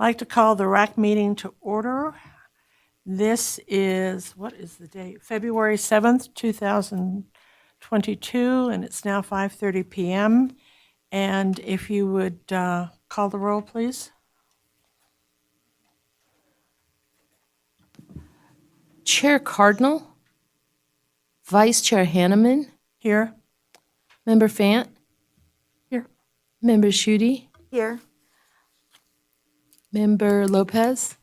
like to call the RAC meeting to order. This is, what is the date? February 7th, 2022, and it's now 5:30 PM. And if you would call the roll, please. Chair Cardinal, Vice Chair Hanneman, Here. Member Fant, Here. Member Schutte, Here. Member Lopez,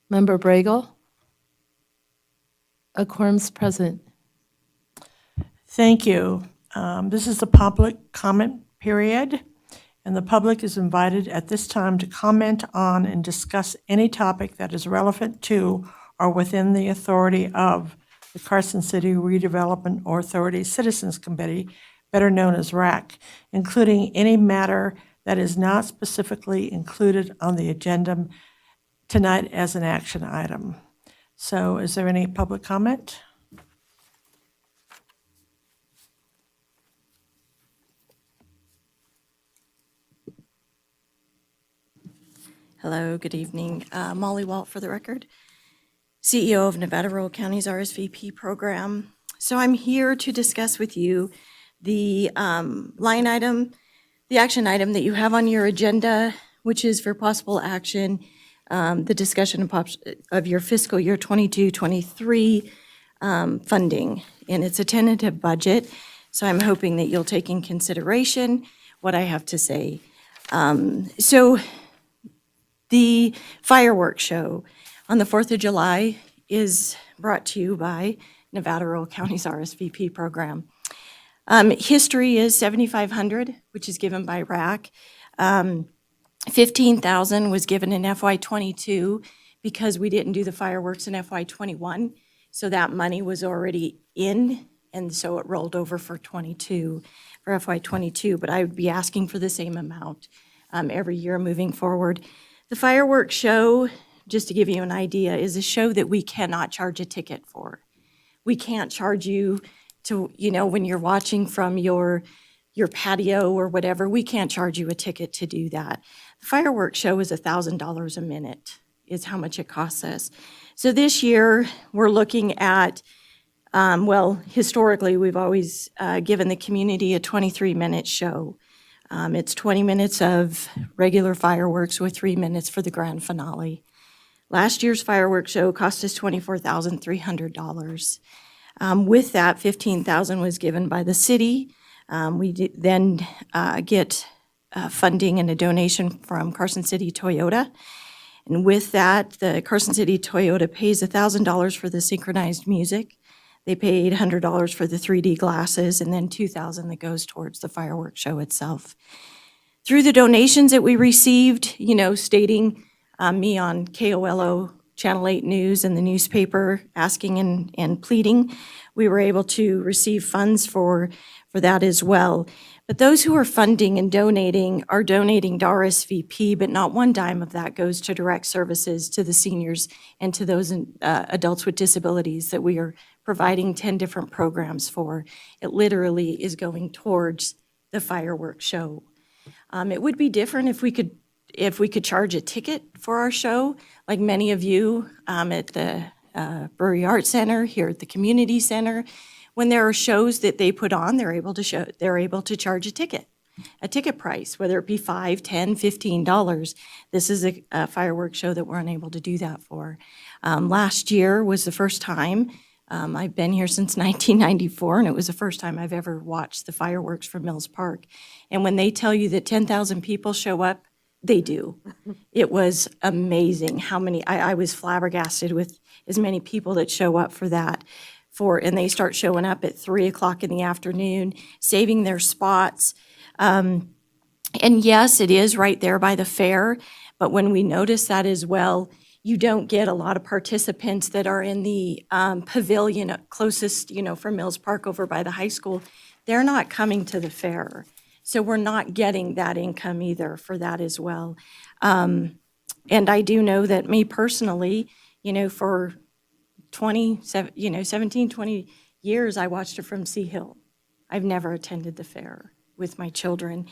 Member Bragle. A quorum's present. Thank you. This is the public comment period, and the public is invited at this time to comment on and discuss any topic that is relevant to or within the authority of the Carson City Redevelopment Authority Citizens Committee, better known as RAC, including any matter that is not specifically included on the agenda tonight as an action item. So is there any public comment? Hello, good evening. Molly Walt for the record, CEO of Nevada Rural County's RSVP program. So I'm here to discuss with you the line item, the action item that you have on your agenda, which is for possible action, the discussion of your fiscal year 22-23 funding. And it's a tentative budget, so I'm hoping that you'll take in consideration what I have to say. So the fireworks show on the 4th of July is brought to you by Nevada Rural County's RSVP program. History is $7,500, which is given by RAC. $15,000 was given in FY22 because we didn't do the fireworks in FY21, so that money was already in, and so it rolled over for FY22, but I would be asking for the same amount every year moving forward. The fireworks show, just to give you an idea, is a show that we cannot charge a ticket for. We can't charge you to, when you're watching from your patio or whatever, we can't charge you a ticket to do that. The fireworks show is $1,000 a minute, is how much it costs us. So this year, we're looking at, historically, we've always given the community a 23-minute show. It's 20 minutes of regular fireworks with 3 minutes for the grand finale. Last year's fireworks show cost us $24,300. With that, $15,000 was given by the city. We then get funding and a donation from Carson City Toyota. And with that, the Carson City Toyota pays $1,000 for the synchronized music. They pay $800 for the 3D glasses, and then $2,000 that goes towards the fireworks show itself. Through the donations that we received, stating me on KOLO Channel 8 News and the newspaper asking and pleading, we were able to receive funds for that as well. But those who are funding and donating are donating to RSVP, but not one dime of that goes to direct services to the seniors and to those adults with disabilities that we are providing 10 different programs for. It literally is going towards the fireworks show. It would be different if we could charge a ticket for our show, like many of you at the Brewery Arts Center, here at the Community Center. When there are shows that they put on, they're able to charge a ticket price, whether it be $5, $10, $15. This is a fireworks show that we're unable to do that for. Last year was the first time. I've been here since 1994, and it was the first time I've ever watched the fireworks from Mills Park. And when they tell you that 10,000 people show up, they do. It was amazing how many, I was flabbergasted with as many people that show up for that. And they start showing up at 3 o'clock in the afternoon, saving their spots. And yes, it is right there by the fair, but when we notice that as well, you don't get a lot of participants that are in the pavilion closest, from Mills Park over by the high school. They're not coming to the fair. So we're not getting that income either for that as well. And I do know that me personally, for 17, 20 years, I watched it from Sea Hill. I've never attended the fair with my children.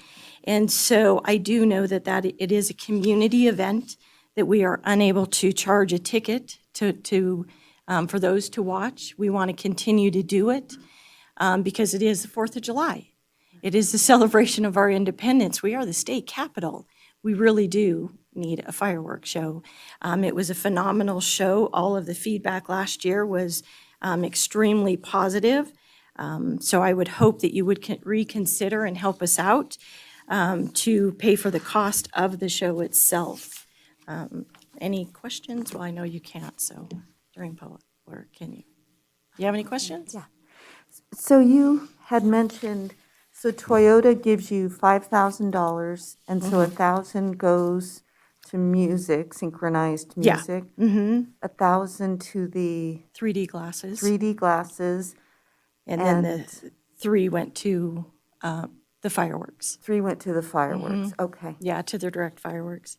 And so I do know that it is a community event that we are unable to charge a ticket for those to watch. We want to continue to do it because it is the 4th of July. It is the celebration of our independence. We are the state capital. We really do need a fireworks show. It was a phenomenal show. All of the feedback last year was extremely positive. So I would hope that you would reconsider and help us out to pay for the cost of the show itself. Any questions? Well, I know you can't, so during public, or can you? Do you have any questions? Yeah. So you had mentioned, so Toyota gives you $5,000, and so $1,000 goes to music, synchronized Yeah. music. $1,000 to the 3D glasses. 3D glasses, And then and- the 3 went to the fireworks. 3 went to the fireworks. Okay, Yeah, to the direct fireworks.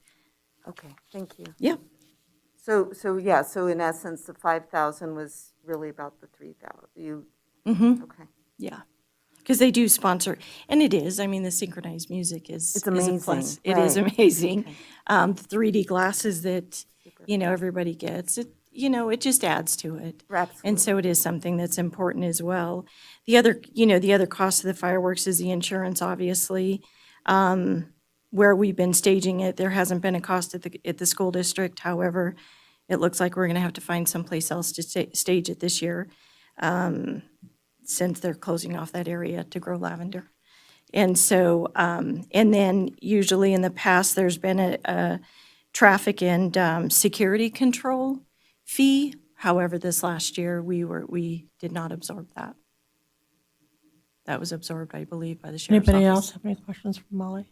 okay, thank you. Yeah. So in essence, the 5,000 was really about the 3,000. Okay. Yeah, because they do sponsor, and it is, I mean, the synchronized music is. It's is a plus. amazing, It is right. amazing. The 3D glasses that, everybody gets, it just adds to it. Absolutely. And so it is something that's important as well. The other cost of the fireworks is the insurance, obviously. Where we've been staging it, there hasn't been a cost at the school district. However, it looks like we're going to have to find someplace else to stage it this year, since they're closing off that area to grow lavender. And so, and then usually in the past, there's been a traffic and security control fee. However, this last year, we did not absorb that. That was absorbed, I believe, by the sheriff's office. Anybody else have any questions for Molly?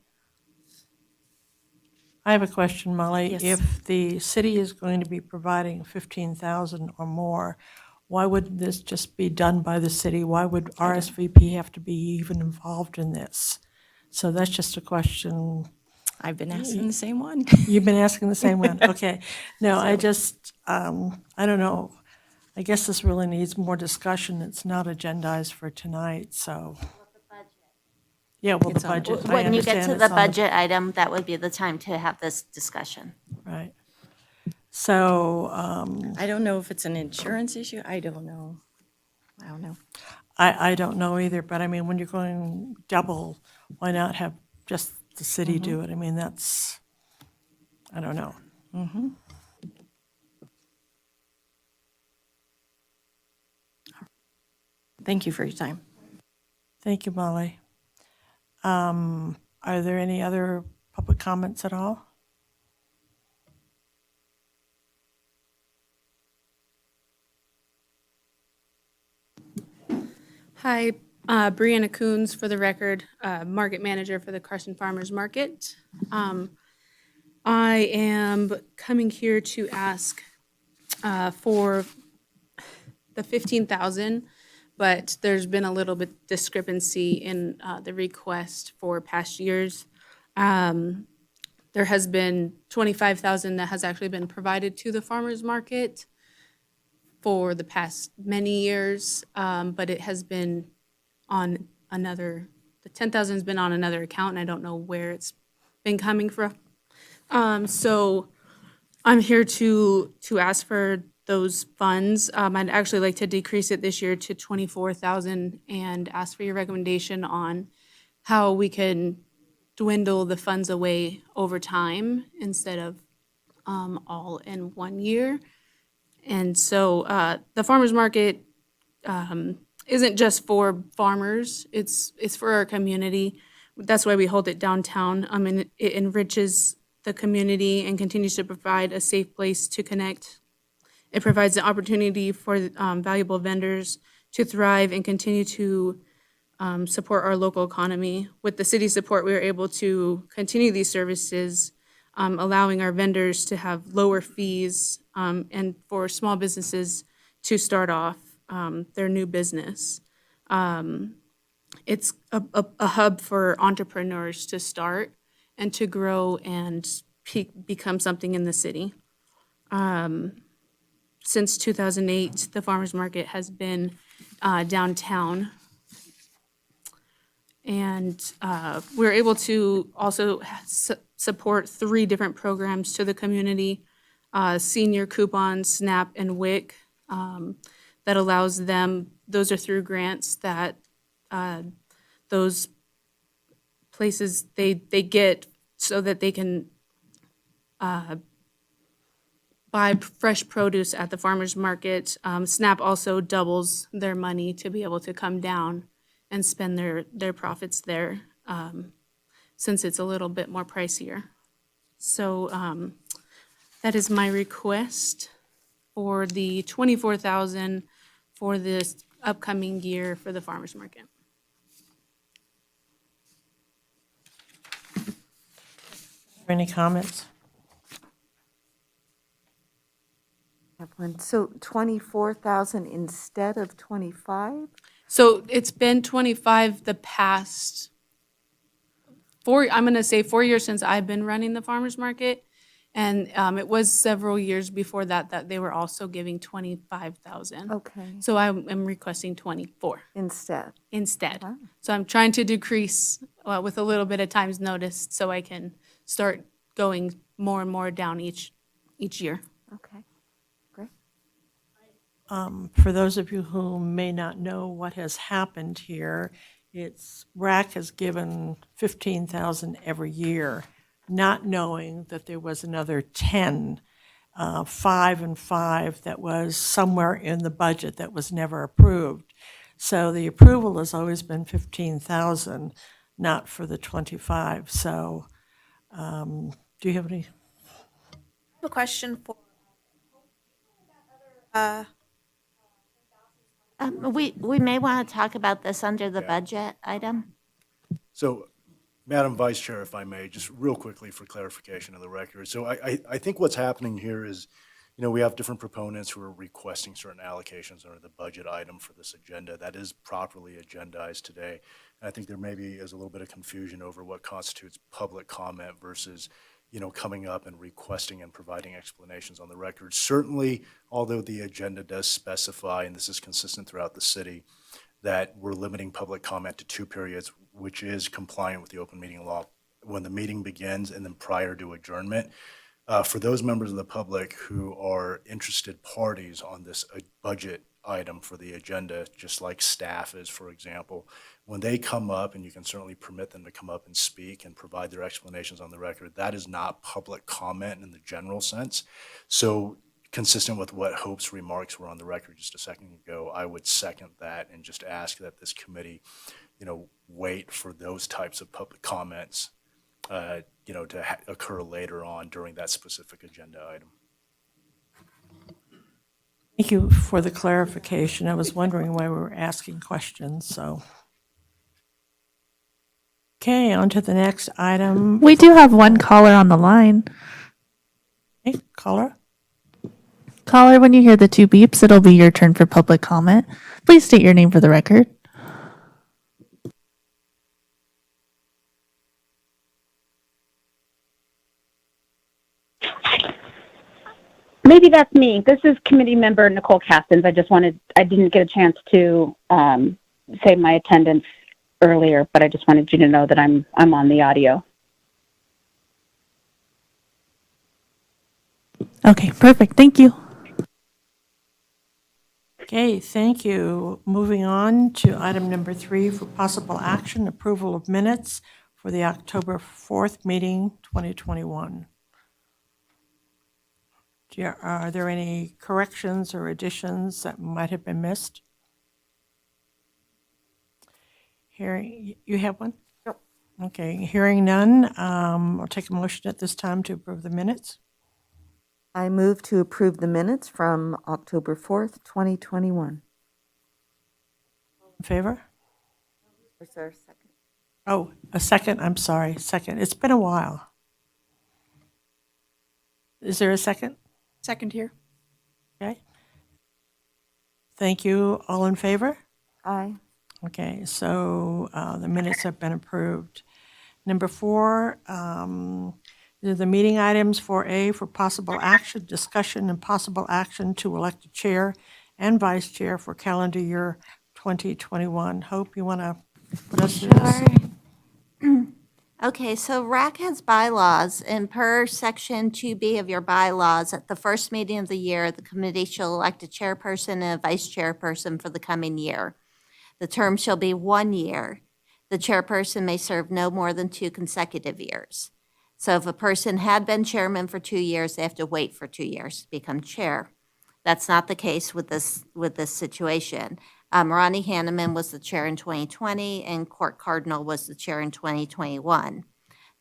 I have a question, Molly. Yes. If the city is going to be providing 15,000 or more, why wouldn't this just be done by the city? Why would RSVP have to be even involved in this? So that's just a question. I've been asking the same one. You've been asking the same one? Okay. No, I just, I don't know. I guess this really needs more discussion. It's not agendized for tonight, so. Yeah, well, the It's on- budget. I When you get understand to the it's on budget item, that would be the time to have this discussion. Right. So I don't know if it's an insurance issue. I don't know. I don't know either, but I mean, when you're going double, why not have just the city do it? I mean, that's, I don't know. Thank you for your time. Thank you, Molly. Are there any other public comments at all? Hi, Brianna Coons, for the record, market manager for the Carson Farmers Market. I am coming here to ask for the 15,000, but there's been a little bit discrepancy in the request for past years. There has been 25,000 that has actually been provided to the farmers market for the past many years, but it has been on another, the 10,000 has been on another account, and I don't know where it's been coming from. So I'm here to ask for those funds. I'd actually like to decrease it this year to 24,000 and ask for your recommendation on how we can dwindle the funds away over time instead of all in one year. And so the farmers market isn't just for farmers, it's for our community. That's why we hold it downtown. I mean, it enriches the community and continues to provide a safe place to connect. It provides the opportunity for valuable vendors to thrive and continue to support our local economy. With the city's support, we are able to continue these services, allowing our vendors to have lower fees and for small businesses to start off their new business. It's a hub for entrepreneurs to start and to grow and become something in the city. Since 2008, the farmers market has been downtown. And we're able to also support 3 different programs to the community, senior coupons, SNAP, and WIC, that allows them, those are through grants that those places, they get so that they can buy fresh produce at the farmer's market. SNAP also doubles their money to be able to come down and spend their profits there, since it's a little bit more pricier. So that is my request for the $24,000 for this upcoming year for the farmer's market. Any comments? I have one. So 24,000 instead of 25? So it's been 25 the past I'm going to say 4 years since I've been running the farmer's market. And it was several years before that they were also giving 25,000. Okay, So I am requesting 24 instead. instead. Wow. So I'm trying to decrease with a little bit of time's notice so I can start going more and more down each year. Okay, great. For those of you who may not know what has happened here, RAC has given 15,000 every year, not knowing that there was another 10, 5 and 5 that was somewhere in the budget that was never approved. So the approval has always been 15,000, not for the 25. So do you have any? A question for We may want to talk about this under the budget item. So, Madam Vice Chair, if I may, just real quickly for clarification of the record. So I think what's happening here is, we have different proponents who are requesting certain allocations under the budget item for this agenda. That is properly agendized today. And I think there maybe is a little bit of confusion over what constitutes public comment versus, coming up and requesting and providing explanations on the record. Certainly, although the agenda does specify, and this is consistent throughout the city, that we're limiting public comment to 2 periods, which is compliant with the open meeting law when the meeting begins and then prior to adjournment. For those members of the public who are interested parties on this budget item for the agenda, just like staff is, for example, when they come up, and you can certainly permit them to come up and speak and provide their explanations on the record, that is not public comment in the general sense. So consistent with what Hope's remarks were on the record just a second ago, I would second that and just ask that this committee, wait for those types of public comments, to occur later on during that specific agenda item. Thank you for the clarification. I was wondering why we were asking questions, so. Okay, on to the next item. We do have one caller on the line. Hey, caller? Caller, when you hear the 2 beeps, it'll be your turn for public comment. Please state your name for the record. Maybe that's me. This is committee member Nicole Castens. I didn't get a chance to say my attendance earlier, but I just wanted you to know that I'm on the audio. Okay, perfect. Thank you. Okay, thank you. Moving on to item number 3 for possible action, approval of minutes for the October 4th meeting, 2021. Are there any corrections or additions that might have been missed? You have one? Yep. Okay, hearing none, I'll take a motion at this time to approve the minutes. I move to approve the minutes from October 4th, 2021. In favor? Is there a second? Oh, a second, I'm sorry, second. It's been a while. Is there a second? second here. Okay. Thank you. All in favor? Aye. Okay, so the minutes have been approved. Number 4, the meeting items 4A for possible action, discussion and possible action to elect a chair and vice chair for calendar year 2021. Hope you want to put us through this? Sure. Okay, so RAC has bylaws, and per Section 2B of your bylaws, at the first meeting of the year, the committee shall elect a chairperson and a vice chairperson for the coming year. The term shall be 1 year. The chairperson may serve no more than 2 consecutive years. So if a person had been chairman for 2 years, they have to wait for 2 years to become chair. That's not the case with this situation. Ronnie Hanneman was the chair in 2020, and Court Cardinal was the chair in 2021.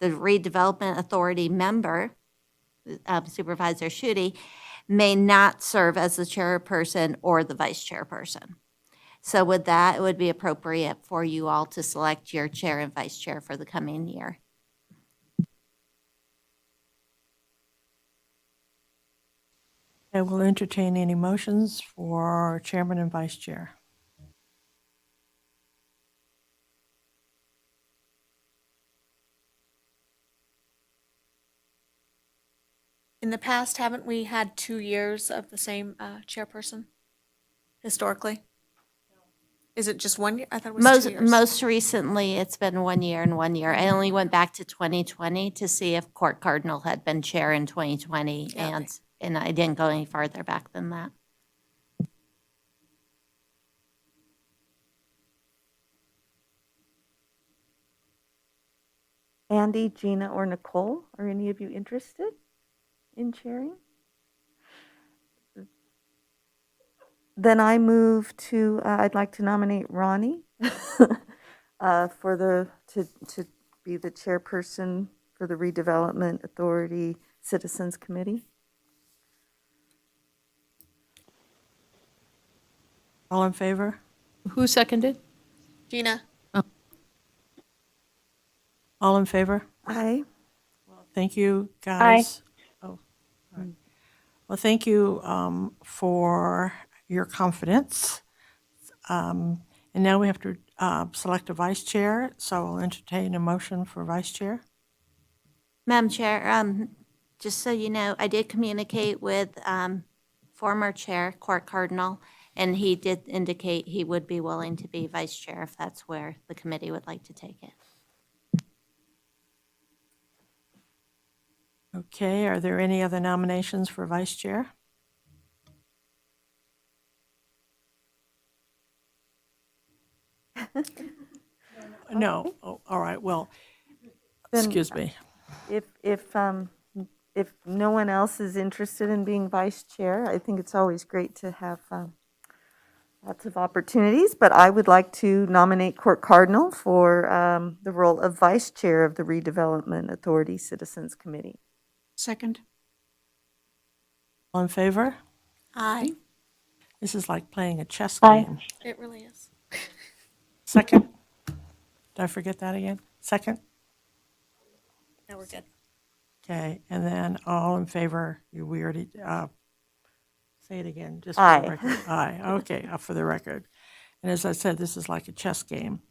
The Redevelopment Authority member, Supervisor Schutte, may not serve as the chairperson or the vice chairperson. So with that, it would be appropriate for you all to select your chair and vice chair for the coming year. I will entertain any motions for chairman and vice chair. In the past, haven't we had 2 years of the same chairperson historically? Is it just 1 year? I thought it was 2 years. Most recently, it's been 1 year and 1 year. I only went back to 2020 to see if Court Cardinal had been chair in 2020, Okay. and I didn't go any farther back than that. Andy, Gina, or Nicole, are any of you interested in chairing? Then I move to, I'd like to nominate Ronnie to be the chairperson for the Redevelopment Authority Citizens Committee. All in favor? Who seconded? Gina? All in favor? Aye. Thank you, guys. Oh, all right. Well, thank you for your confidence. And now we have to select a vice chair, so I'll entertain a motion for vice chair. Madam Chair, just so you know, I did communicate with former chair, Court Cardinal, and he did indicate he would be willing to be vice chair if that's where the committee would like to take it. Okay, are there any other nominations for vice chair? No. Oh, all right, well, Then- excuse me. If no one else is interested in being vice chair, I think it's always great to have lots of opportunities, but I would like to nominate Court Cardinal for the role of vice chair of the Redevelopment Authority Citizens Committee. Second. All in favor? Aye. This is like playing a chess Aye. game. It really is. Second? Did I forget that again? Second? Now we're good. Okay, and then all in favor, we already, say it again, just for Aye. the record. Aye, okay, for the record. And as I said, this is like a chess game.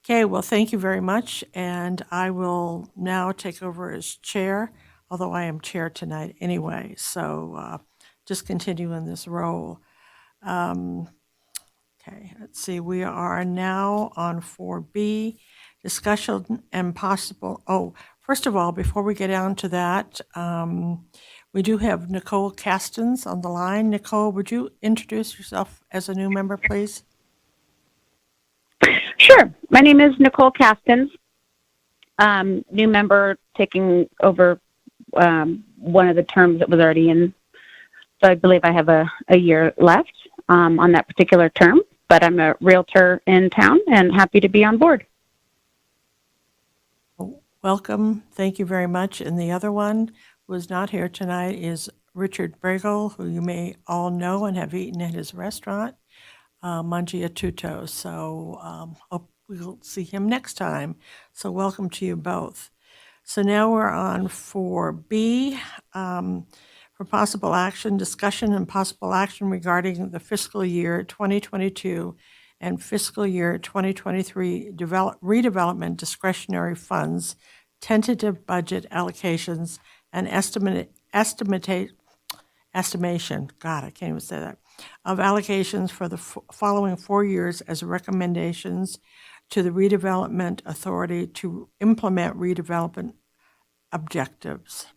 Okay, well, thank you very much, and I will now take over as chair, although I am chair tonight anyway, so just continue in this role. Okay, let's see, we are now on 4B, discussion and possible, first of all, before we get down to that, we do have Nicole Castens on the line. Nicole, would you introduce yourself as a new member, please? Sure. My name is Nicole Castens. New member taking over one of the terms that was already in. So I believe I have a year left on that particular term, but I'm a realtor in town and happy to be on board. Welcome. Thank you very much. And the other one who is not here tonight is Richard Bregel, who you may all know and have eaten at his restaurant, Mangiatuto. So hope we'll see him next time. So welcome to you both. So now we're on 4B, for possible action, discussion and possible action regarding the fiscal year 2022 and fiscal year 2023 redevelopment discretionary funds, tentative budget allocations, and estimation, God, I can't even say that, of allocations for the following 4 years as recommendations to the Redevelopment Authority to implement redevelopment objectives.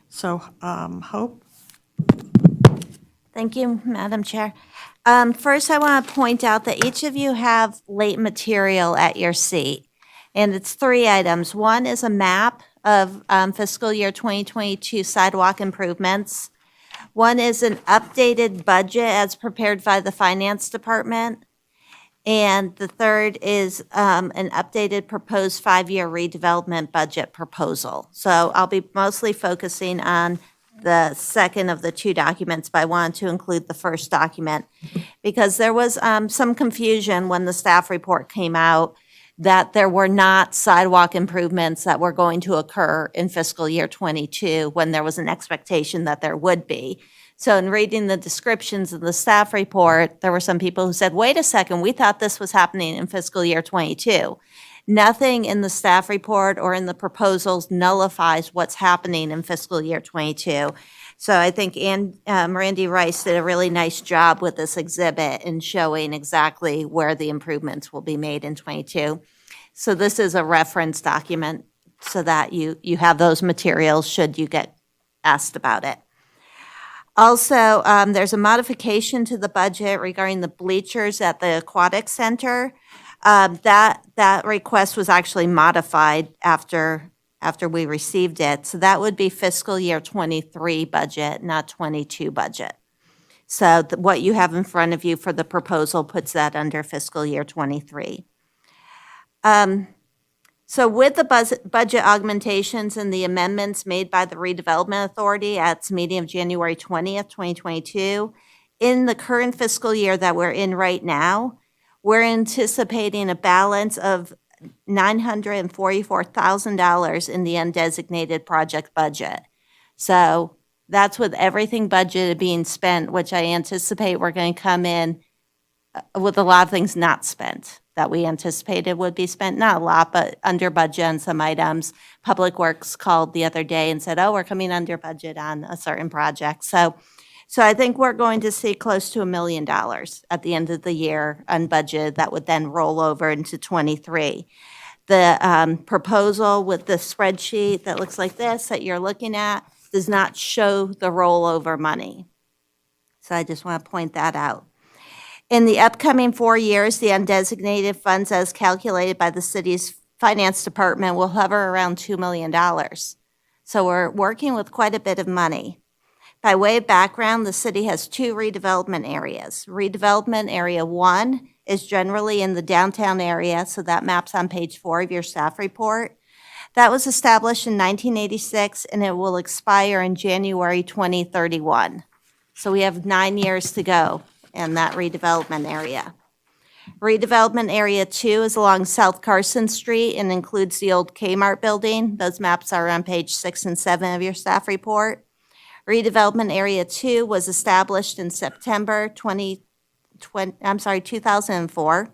So, Hope? Thank you, Madam Chair. First, I want to point out that each of you have late material at your seat, and it's 3 items. One is a map of fiscal year 2022 sidewalk improvements. One is an updated budget as prepared by the Finance Department. And the third is an updated proposed 5-year redevelopment budget proposal. So I'll be mostly focusing on the second of the 2 documents, but I wanted to include the first document because there was some confusion when the staff report came out that there were not sidewalk improvements that were going to occur in fiscal year 22 when there was an expectation that there would be. So in reading the descriptions of the staff report, there were some people who said, wait a second, we thought this was happening in fiscal year 22. Nothing in the staff report or in the proposals nullifies what's happening in fiscal year 22. So I think Randy Rice did a really nice job with this exhibit in showing exactly where the improvements will be made in 22. So this is a reference document so that you have those materials should you get asked about it. Also, there's a modification to the budget regarding the bleachers at the Aquatic Center. That request was actually modified after we received it. So that would be fiscal year 23 budget, not 22 budget. So what you have in front of you for the proposal puts that under fiscal year 23. So with the budget augmentations and the amendments made by the Redevelopment Authority at its meeting of January 20th, 2022, in the current fiscal year that we're in right now, we're anticipating a balance of $944,000 in the undesignated project budget. So that's with everything budgeted being spent, which I anticipate we're going to come in with a lot of things not spent that we anticipated would be spent. Not a lot, but under budget on some items. Public Works called the other day and said, oh, we're coming under budget on a certain project. So I think we're going to see close to $1 million at the end of the year unbudgeted that would then roll over into 23. The proposal with the spreadsheet that looks like this that you're looking at does not show the rollover money. So I just want to point that out. In the upcoming 4 years, the undesignated funds as calculated by the city's finance department will hover around $2 million. So we're working with quite a bit of money. By way of background, the city has 2 redevelopment areas. Redevelopment Area 1 is generally in the downtown area, so that map's on page 4 of your staff report. That was established in 1986, and it will expire in January 2031. So we have 9 years to go in that redevelopment area. Redevelopment Area 2 is along South Carson Street and includes the old Kmart building. Those maps are on page 6 and 7 of your staff report. Redevelopment Area 2 was established in September 2004,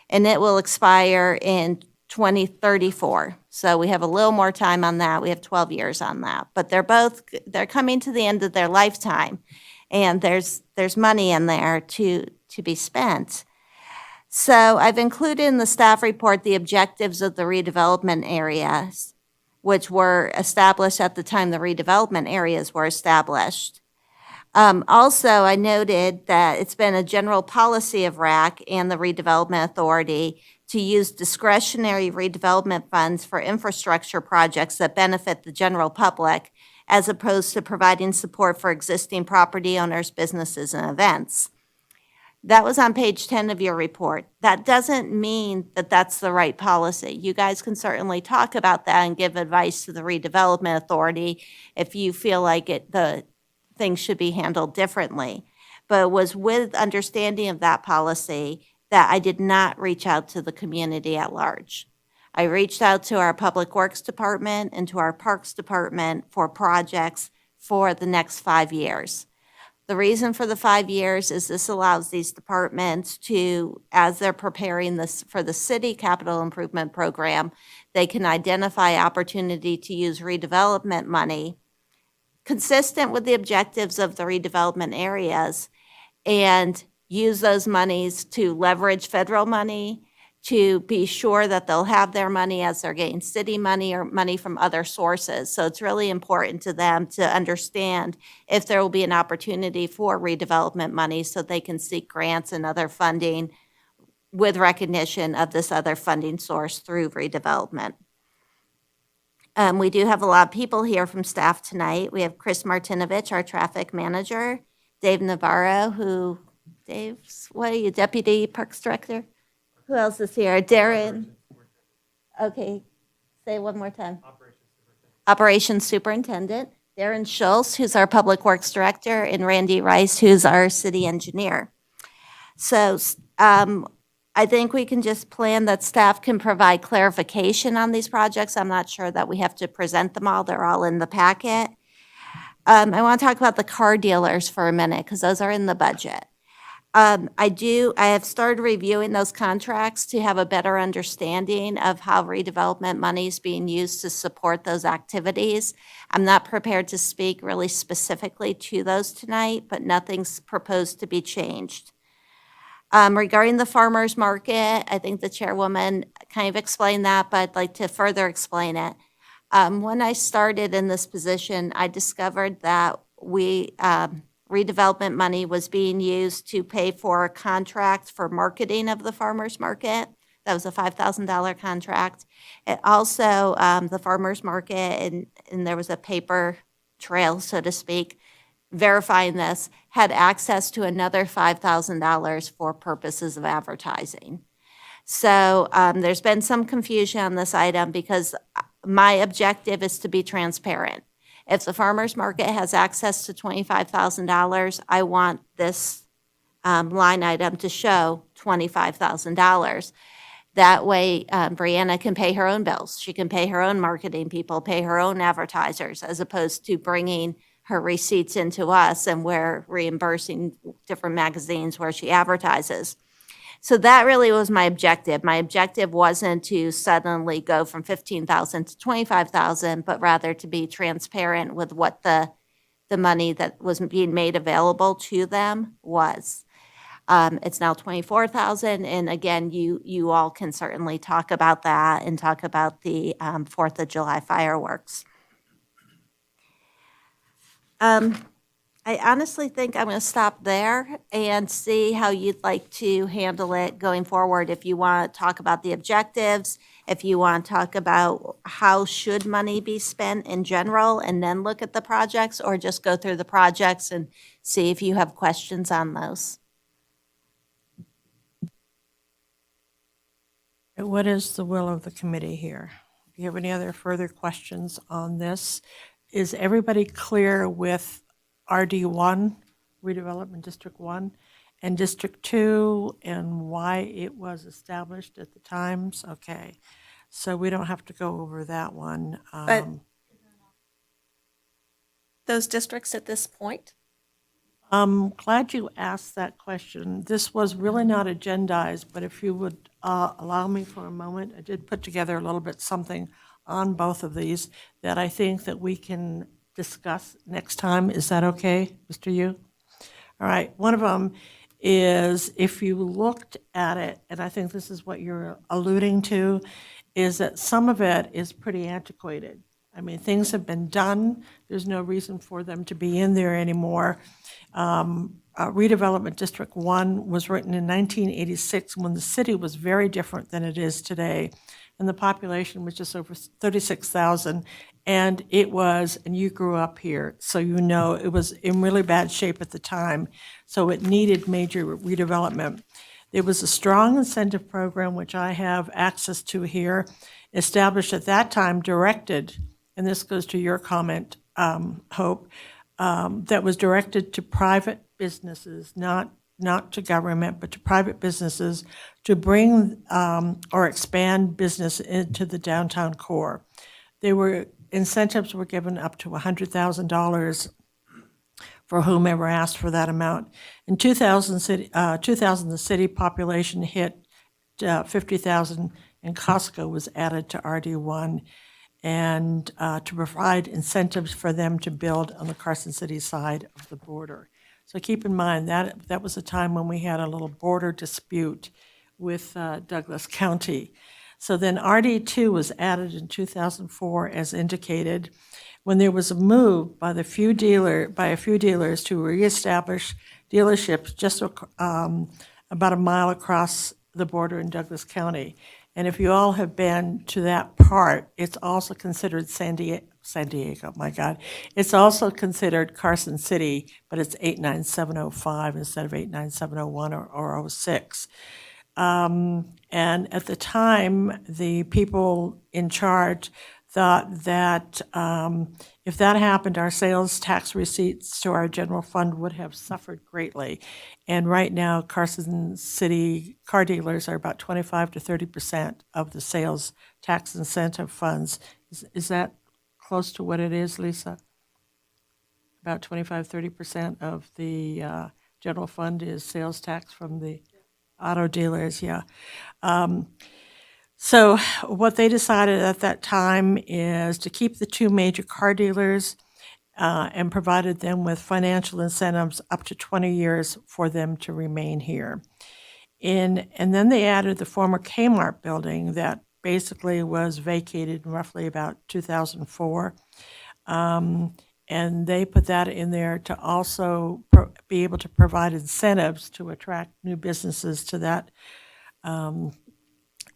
and it will expire in 2034. So we have a little more time on that. We have 12 years on that. But they're coming to the end of their lifetime. And there's money in there to be spent. So I've included in the staff report the objectives of the redevelopment areas, which were established at the time the redevelopment areas were established. Also, I noted that it's been a general policy of RAC and the Redevelopment Authority to use discretionary redevelopment funds for infrastructure projects that benefit the general public, as opposed to providing support for existing property owners, businesses, and events. That was on page 10 of your report. That doesn't mean that that's the right policy. You guys can certainly talk about that and give advice to the Redevelopment Authority if you feel like the things should be handled differently. But it was with understanding of that policy that I did not reach out to the community at large. I reached out to our Public Works Department and to our Parks Department for projects for the next 5 years. The reason for the 5 years is this allows these departments to, as they're preparing this for the city capital improvement program, they can identify opportunity to use redevelopment money consistent with the objectives of the redevelopment areas and use those monies to leverage federal money, to be sure that they'll have their money as they're getting city money or money from other sources. So it's really important to them to understand if there will be an opportunity for redevelopment money so they can seek grants and other funding with recognition of this other funding source through redevelopment. We do have a lot of people here from staff tonight. We have Chris Martinovich, our traffic manager, Dave Navarro, Dave's, what are you, Deputy Parks Director? Who else is here? Darren? Okay, say it one more time. Operations Superintendent. Darren Schultz, who's our Public Works Director, and Randy Rice, who's our city engineer. So I think we can just plan that staff can provide clarification on these projects. I'm not sure that we have to present them all. They're all in the packet. I want to talk about the car dealers for a minute because those are in the budget. I have started reviewing those contracts to have a better understanding of how redevelopment money is being used to support those activities. I'm not prepared to speak really specifically to those tonight, but nothing's proposed to be changed. Regarding the farmers market, I think the chairwoman kind of explained that, but I'd like to further explain it. When I started in this position, I discovered that redevelopment money was being used to pay for a contract for marketing of the farmers market. That was a $5,000 contract. It also, the farmers market, and there was a paper trail, so to speak, verifying this, had access to another $5,000 for purposes of advertising. So there's been some confusion on this item because my objective is to be transparent. If the farmer's market has access to $25,000, I want this line item to show $25,000. That way, Brianna can pay her own bills. She can pay her own marketing people, pay her own advertisers, as opposed to bringing her receipts into us and we're reimbursing different magazines where she advertises. So that really was my objective. My objective wasn't to suddenly go from $15,000 to $25,000, but rather to be transparent with what the money that was being made available to them was. It's now $24,000, and again, you all can certainly talk about that and talk about the 4th of July fireworks. I honestly think I'm going to stop there and see how you'd like to handle it going forward. If you want to talk about the objectives, if you want to talk about how should money be spent in general and then look at the projects, or just go through the projects and see if you have questions on those. What is the will of the committee here? Do you have any other further questions on this? Is everybody clear with RD1, Redevelopment District 1, and District 2, and why it was established at the times? Okay, so we don't have to go over that one. But those districts at this point? I'm glad you asked that question. This was really not agendized, but if you would allow me for a moment, I did put together a little bit something on both of these that I think that we can discuss next time. Is that okay, Mr. Yu? All right, one of them is, if you looked at it, and I think this is what you're alluding to, is that some of it is pretty antiquated. I mean, things have been done. There's no reason for them to be in there anymore. Redevelopment District 1 was written in 1986 when the city was very different than it is today. And the population was just over 36,000. And it was, and you grew up here, so you know it was in really bad shape at the time. So it needed major redevelopment. There was a strong incentive program, which I have access to here, established at that time, directed, and this goes to your comment, Hope, that was directed to private businesses, not to government, but to private businesses, to bring or expand business into the downtown core. Incentives were given up to $100,000 for whomever asked for that amount. In 2000, the city population hit 50,000, and Costco was added to RD1, and to provide incentives for them to build on the Carson City side of the border. So keep in mind that was a time when we had a little border dispute with Douglas County. So then RD2 was added in 2004 as indicated, when there was a move by a few dealers to reestablish dealerships just about a mile across the border in Douglas County. And if you all have been to that part, it's also considered San Diego, my God. It's also considered Carson City, but it's 89705 instead of 89701 or 06. And at the time, the people in charge thought that if that happened, our sales tax receipts to our general fund would have suffered greatly. And right now, Carson City car dealers are about 25 to 30% of the sales tax incentive funds. Is that close to what it is, Lisa? About 25, 30% of the general fund is sales tax from the auto dealers, yeah. So what they decided at that time is to keep the two major car dealers and provided them with financial incentives up to 20 years for them to remain here. And then they added the former Kmart building that basically was vacated in roughly about 2004. And they put that in there to also be able to provide incentives to attract new businesses to that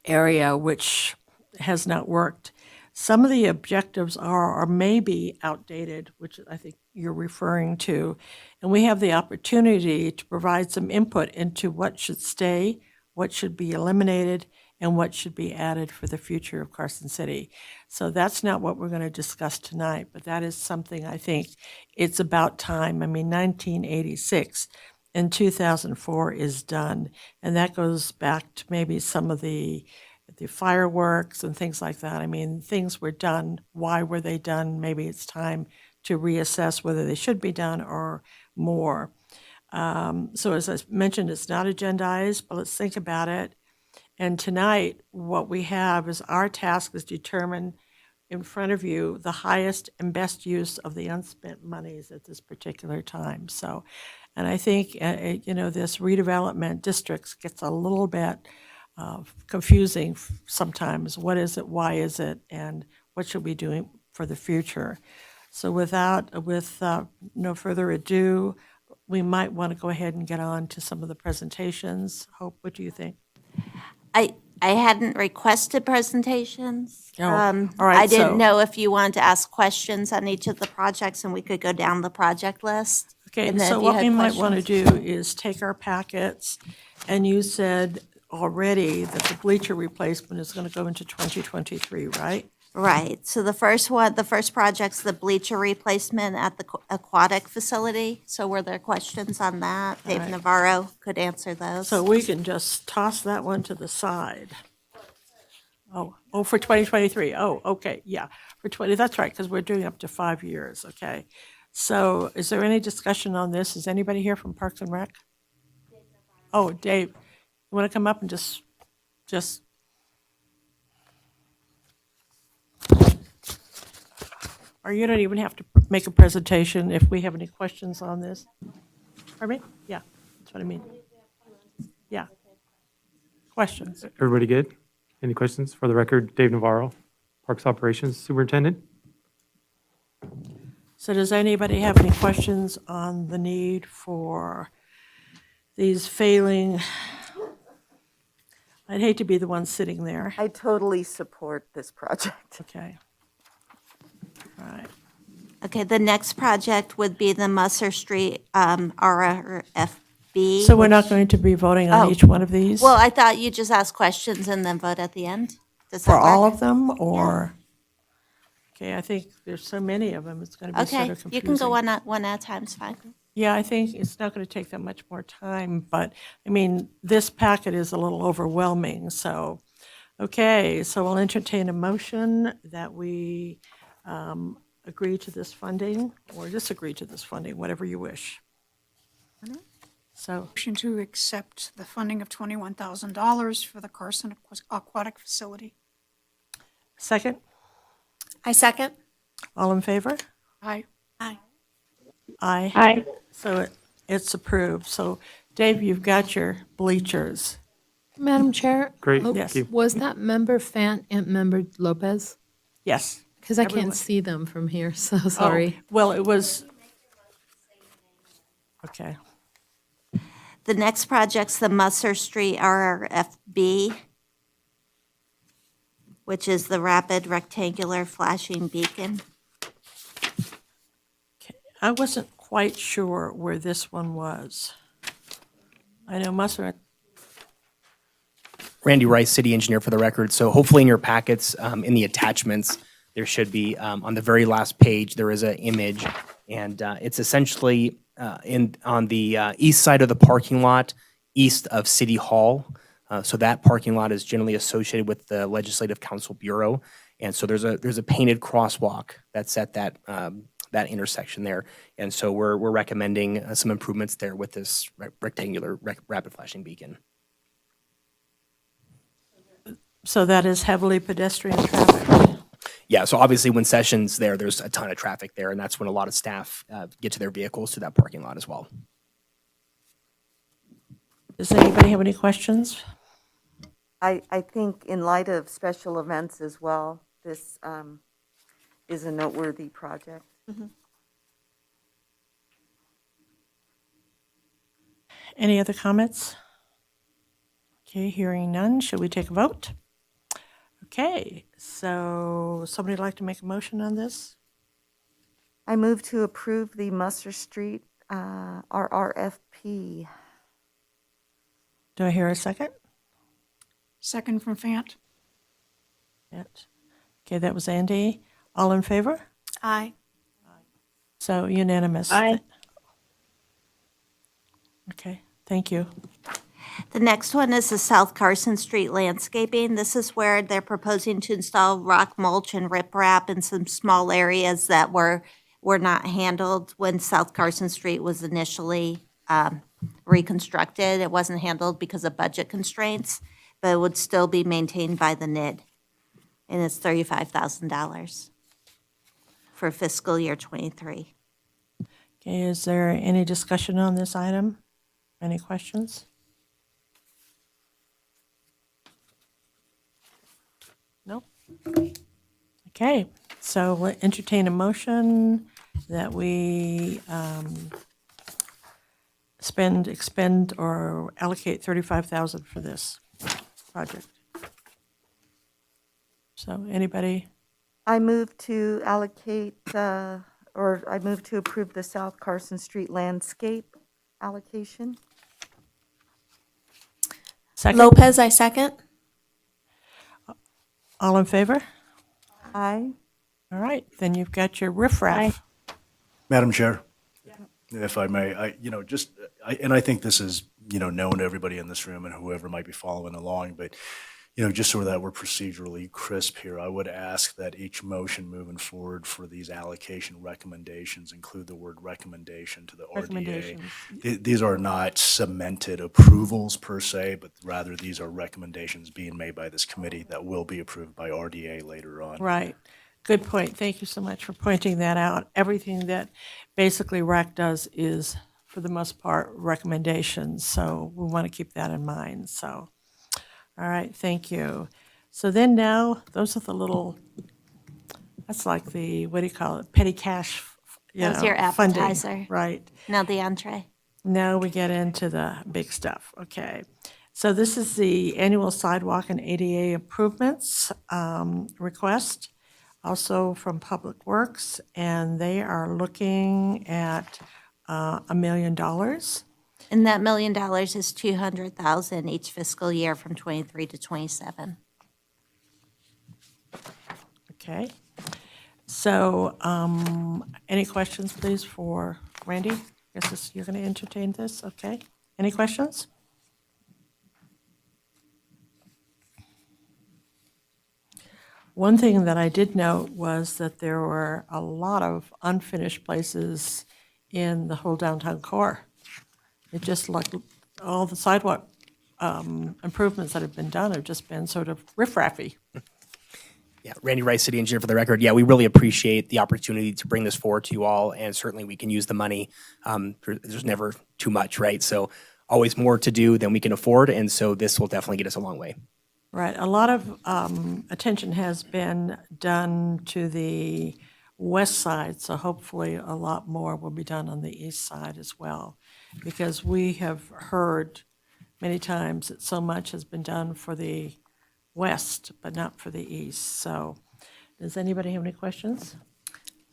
area, which has not worked. Some of the objectives are or may be outdated, which I think you're referring to, and we have the opportunity to provide some input into what should stay, what should be eliminated, and what should be added for the future of Carson City. So that's not what we're going to discuss tonight, but that is something I think it's about time. I mean, 1986 and 2004 is done, and that goes back to maybe some of the fireworks and things like that. I mean, things were done. Why were they done? Maybe it's time to reassess whether they should be done or more. So as I mentioned, it's not agendized, but let's think about it. And tonight, what we have is our task is determine in front of you the highest and best use of the unspent monies at this particular time. So, and I think, this redevelopment districts gets a little bit confusing sometimes. What is it? Why is it? And what should we be doing for the future? So with no further ado, we might want to go ahead and get on to some of the presentations. Hope, what do you think? I hadn't requested presentations. Oh, all right, I didn't so- know if you wanted to ask questions on each of the projects, and we could go down the project list. Okay, And then so if you what had we might want to questions- do is take our packets, and you said already that the bleacher replacement is going to go into 2023, right? Right, so the first project's the bleacher replacement at the aquatic facility. So were there questions on that? Dave Navarro could answer those. So we can just toss that one to the side. Oh, for 2023. Oh, okay, yeah, for 20, that's right, because we're doing up to 5 years, okay. So is there any discussion on this? Is anybody here from Parks and Rec? Oh, Dave, you want to come up and just, or you don't even have to make a presentation if we have any questions on this? Pardon me? Yeah, that's what I mean. Yeah. Questions? Everybody good? Any questions? For the record, Dave Navarro, Parks Operations Superintendent. So does anybody have any questions on the need for these failing? I'd hate to be the one sitting there. I totally support this project. Okay. All right. Okay, the next project would be the Musser Street RFB. So we're not going to be voting on Oh. each one of these? Well, I thought you just asked questions and then vote at the end. Does that For all work? of them, or? Okay, I think there's so many of them, it's going to be sort Okay, of confusing. you can go one at a time, it's fine. Yeah, I think it's not going to take that much more time, but, I mean, this packet is a little overwhelming, so, okay, so we'll entertain a motion that we agree to this funding, or disagree to this funding, whatever you wish. So, Motion to accept the funding of $21,000 for the Carson Aquatic Facility. second, I second. all in favor? Aye. Aye. Aye. Aye. So it's approved. So, Dave, you've got your bleachers. Madam Chair? Great, oh, Yes. thank you. Was that member Fant and member Lopez? Yes. Because I Everyone. can't see them from here, so Oh, sorry. well, it was. Okay. The next project's the Musser Street RRFB, which is the rapid rectangular flashing beacon. I wasn't quite sure where this one was. I know Musser, Randy Rice, city engineer for the record. So hopefully in your packets, in the attachments, there should be, on the very last page, there is an image. And it's essentially on the east side of the parking lot, east of City Hall. So that parking lot is generally associated with the Legislative Council Bureau. And so there's a painted crosswalk that's at that intersection there. And so we're recommending some improvements there with this rectangular rapid flashing beacon. so that is heavily pedestrian traffic. Yeah, so obviously when session's there, there's a ton of traffic there, and that's when a lot of staff get to their vehicles to that parking lot as well. Does anybody have any questions? I think in light of special events as well, this is a noteworthy project. Any other comments? Okay, hearing none, should we take a vote? Okay, so somebody like to make a motion on this? I move to approve the Musser Street RRFP. Do I hear a second? Second from Fant. Yes. Okay, that was Andy. All in favor? Aye. So unanimous. Aye. Okay, thank you. The next one is the South Carson Street landscaping. This is where they're proposing to install rock mulch and riprap in some small areas that were not handled when South Carson Street was initially reconstructed. It wasn't handled because of budget constraints, but it would still be maintained by the NID. And it's $35,000 for fiscal year '23. Okay, is there any discussion on this item? Any questions? No? Okay, so we'll entertain a motion that we expend, or allocate $35,000 for this project. So anybody? I move to allocate, or I move to approve the South Carson Street landscape allocation. Second? Lopez, I second. All in favor? Aye. All right, then you've got your riffraff. Madam Chair, if I may, I think this is, known to everybody in this room and whoever might be following along, but, just so that we're procedurally crisp here, I would ask that each motion moving forward for these allocation recommendations include the word recommendation to the RDA. Recommendations. These are not cemented approvals per se, but rather these are recommendations being made by this committee that will be approved by RDA later on. Right. Good point. Thank you so much for pointing that out. Everything that basically RAC does is, for the most part, recommendations. So we want to keep that in mind. So, all right, thank you. So then now, those are the little, that's like the, what do you call it, petty cash, That was your funding. appetizer. Right. Now the entree. Now we get into the big stuff. Okay. So this is the annual sidewalk and ADA improvements request, also from Public Works, and they are looking at $1 million. And that $1 million is $200,000 each fiscal year from '23 to '27. Okay. So any questions, please, for Randy? I guess you're going to entertain this, okay? Any questions? One thing that I did note was that there were a lot of unfinished places in the whole downtown core. It just like all the sidewalk improvements that have been done have just been sort of riffraffy. Yeah, Randy Rice, city engineer for the record. Yeah, we really appreciate the opportunity to bring this forward to you all, and certainly we can use the money. There's never too much, right? So always more to do than we can afford, and so this will definitely get us a long way. Right, a lot of attention has been done to the west side, so hopefully a lot more will be done on the east side as well. Because we have heard many times that so much has been done for the west, but not for the east. So, does anybody have any questions?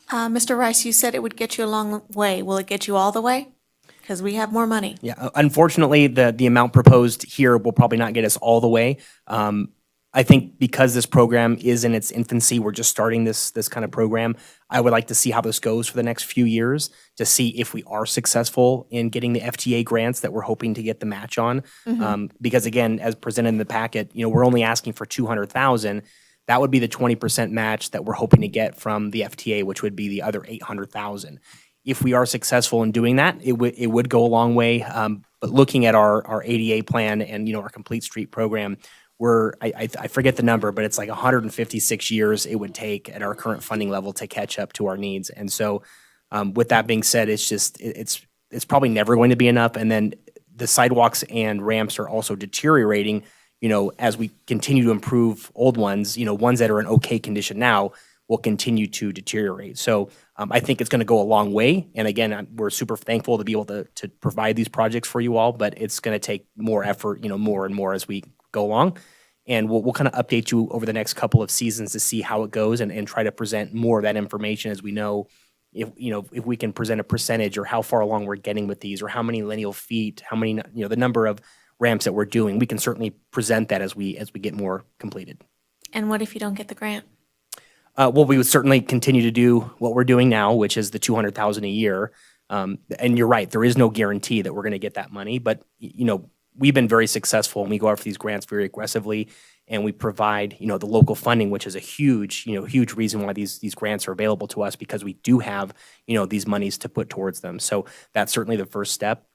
Mr. Rice, you said it would get you a long way. Will it get you all the way? Because we have more money. Yeah, unfortunately, the amount proposed here will probably not get us all the way. I think because this program is in its infancy, we're just starting this kind of program. I would like to see how this goes for the next few years to see if we are successful in getting the FTA grants that we're hoping to get the match on. Because again, as presented in the packet, we're only asking for 200,000. That would be the 20% match that we're hoping to get from the FTA, which would be the other 800,000. If we are successful in doing that, it would go a long way. But looking at our ADA plan and our complete street program, I forget the number, but it's like 156 years it would take at our current funding level to catch up to our needs. And so, with that being said, it's probably never going to be enough. And then the sidewalks and ramps are also deteriorating. As we continue to improve old ones, ones that are in okay condition now will continue to deteriorate. So I think it's going to go a long way. And again, we're super thankful to be able to provide these projects for you all, but it's going to take more effort, more and more as we go along. And we'll kind of update you over the next couple of seasons to see how it goes and try to present more of that information as we know if we can present a percentage or how far along we're getting with these or how many lineal feet, how many, the number of ramps that we're doing. We can certainly present that as we get more completed. And what if you don't get the grant? Well, we would certainly continue to do what we're doing now, which is the 200,000 a year. And you're right, there is no guarantee that we're going to get that money, but we've been very successful and we go after these grants very aggressively and we provide, the local funding, which is a huge reason why these grants are available to us because we do have, these monies to put towards them. So that's certainly the first step.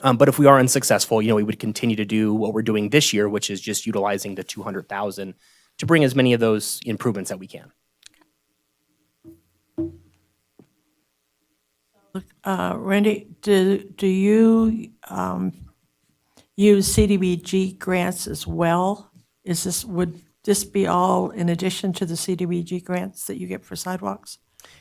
But if we are unsuccessful, we would continue to do what we're doing this year, which is just utilizing the 200,000 to bring as many of those improvements that we can. Randy, do you use CDBG grants as well? Would this be all in addition to the CDBG grants that you get for sidewalks?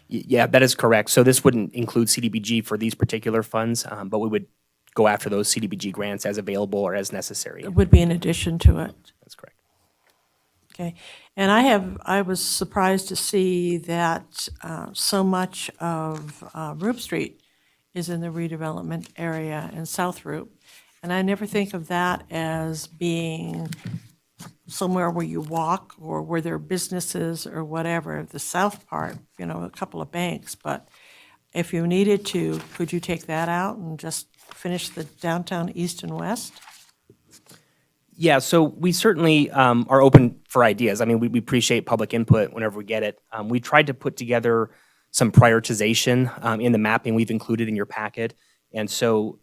Yeah, that is correct. So this wouldn't include CDBG for these particular funds, but we would go after those CDBG grants as available or as necessary. It would be in addition to it. That's correct. Okay, and I was surprised to see that so much of Roop Street is in the redevelopment area in South Roop, and I never think of that as being somewhere where you walk or where there are businesses or whatever. The south part, a couple of banks, but if you needed to, could you take that out and just finish the downtown east and west? Yeah, so we certainly are open for ideas. I mean, we appreciate public input whenever we get it. We tried to put together some prioritization in the mapping we've included in your packet. And so,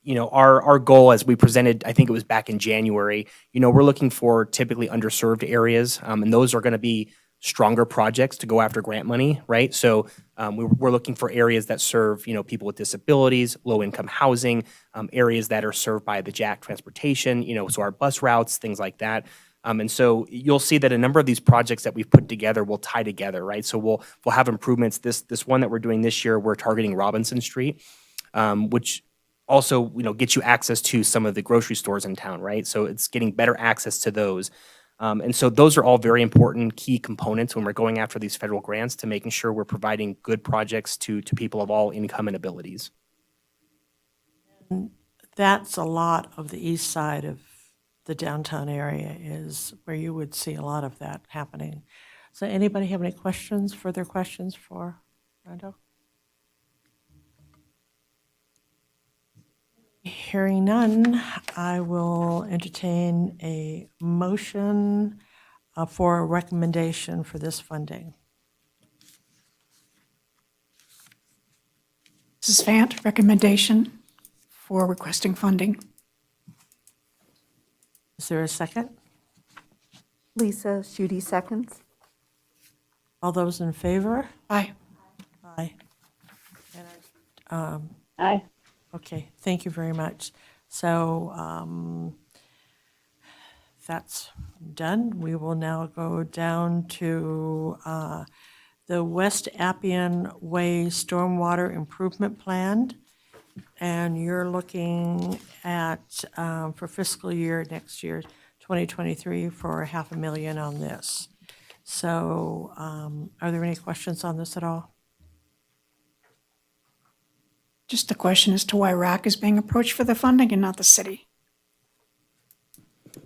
our goal as we presented, I think it was back in January, we're looking for typically underserved areas, and those are going to be stronger projects to go after grant money, right? So we're looking for areas that serve, people with disabilities, low-income housing, areas that are served by the JAC transportation, so our bus routes, things like that. And so you'll see that a number of these projects that we've put together will tie together, right? So we'll have improvements. This one that we're doing this year, we're targeting Robinson Street, which also, gets you access to some of the grocery stores in town, right? So it's getting better access to those. And so those are all very important key components when we're going after these federal grants to making sure we're providing good projects to people of all income and abilities. That's a lot of the east side of the downtown area is where you would see a lot of that happening. So anybody have any further questions for Randall? Hearing none, I will entertain a motion for a recommendation for this funding. Mrs. Fant, recommendation for requesting funding. Is there a second? Lisa Schutte seconds. All those in favor? Aye. Aye. Aye. Okay, thank you very much. So that's done. We will now go down to the West Appian Way Stormwater Improvement Plan. And you're looking at, for fiscal year next year, 2023, for $500,000 on this. So are there any questions on this at all? Just a question as to why RAC is being approached for the funding and not the city.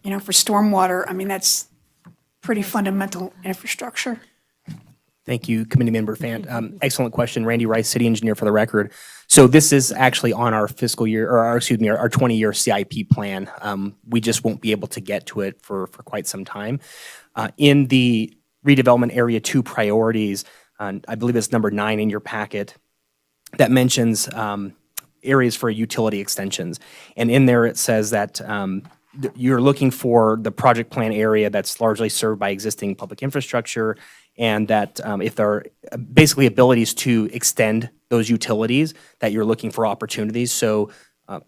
You know, for stormwater, I mean, that's pretty fundamental infrastructure. Thank you, Committee Member Fant. Excellent question. Randy Rice, City Engineer for the record. So this is actually on our fiscal year, or excuse me, our 20-year CIP plan. We just won't be able to get to it for quite some time. In the redevelopment area 2 priorities, I believe it's number 9 in your packet, that mentions areas for utility extensions. And in there it says that you're looking for the project plan area that's largely served by existing public infrastructure, and that if there are basically abilities to extend those utilities, that you're looking for opportunities. So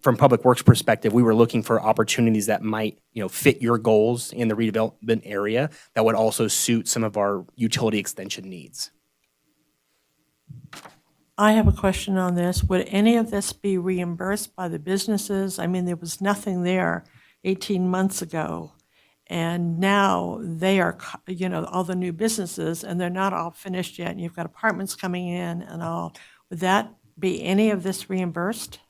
from Public Works perspective, we were looking for opportunities that might, fit your goals in the redevelopment area that would also suit some of our utility extension needs. I have a question on this. Would any of this be reimbursed by the businesses? I mean, there was nothing there 18 months ago. And now they are, all the new businesses, and they're not all finished yet, and you've got apartments coming in and all. Would that be any of this reimbursed?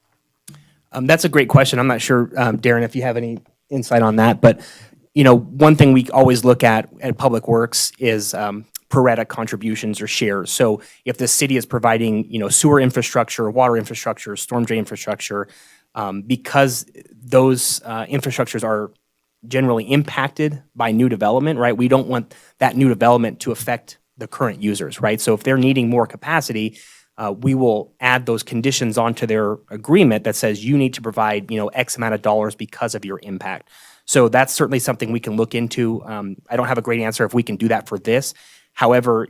That's a great question. I'm not sure, Darren, if you have any insight on that. But, one thing we always look at Public Works is pro rata contributions or shares. So if the city is providing, sewer infrastructure, water infrastructure, storm drain infrastructure, because those infrastructures are generally impacted by new development, right? We don't want that new development to affect the current users, right? So if they're needing more capacity, we will add those conditions onto their agreement that says you need to provide, X amount of dollars because of your impact. So that's certainly something we can look into. I don't have a great answer if we can do that for this. However,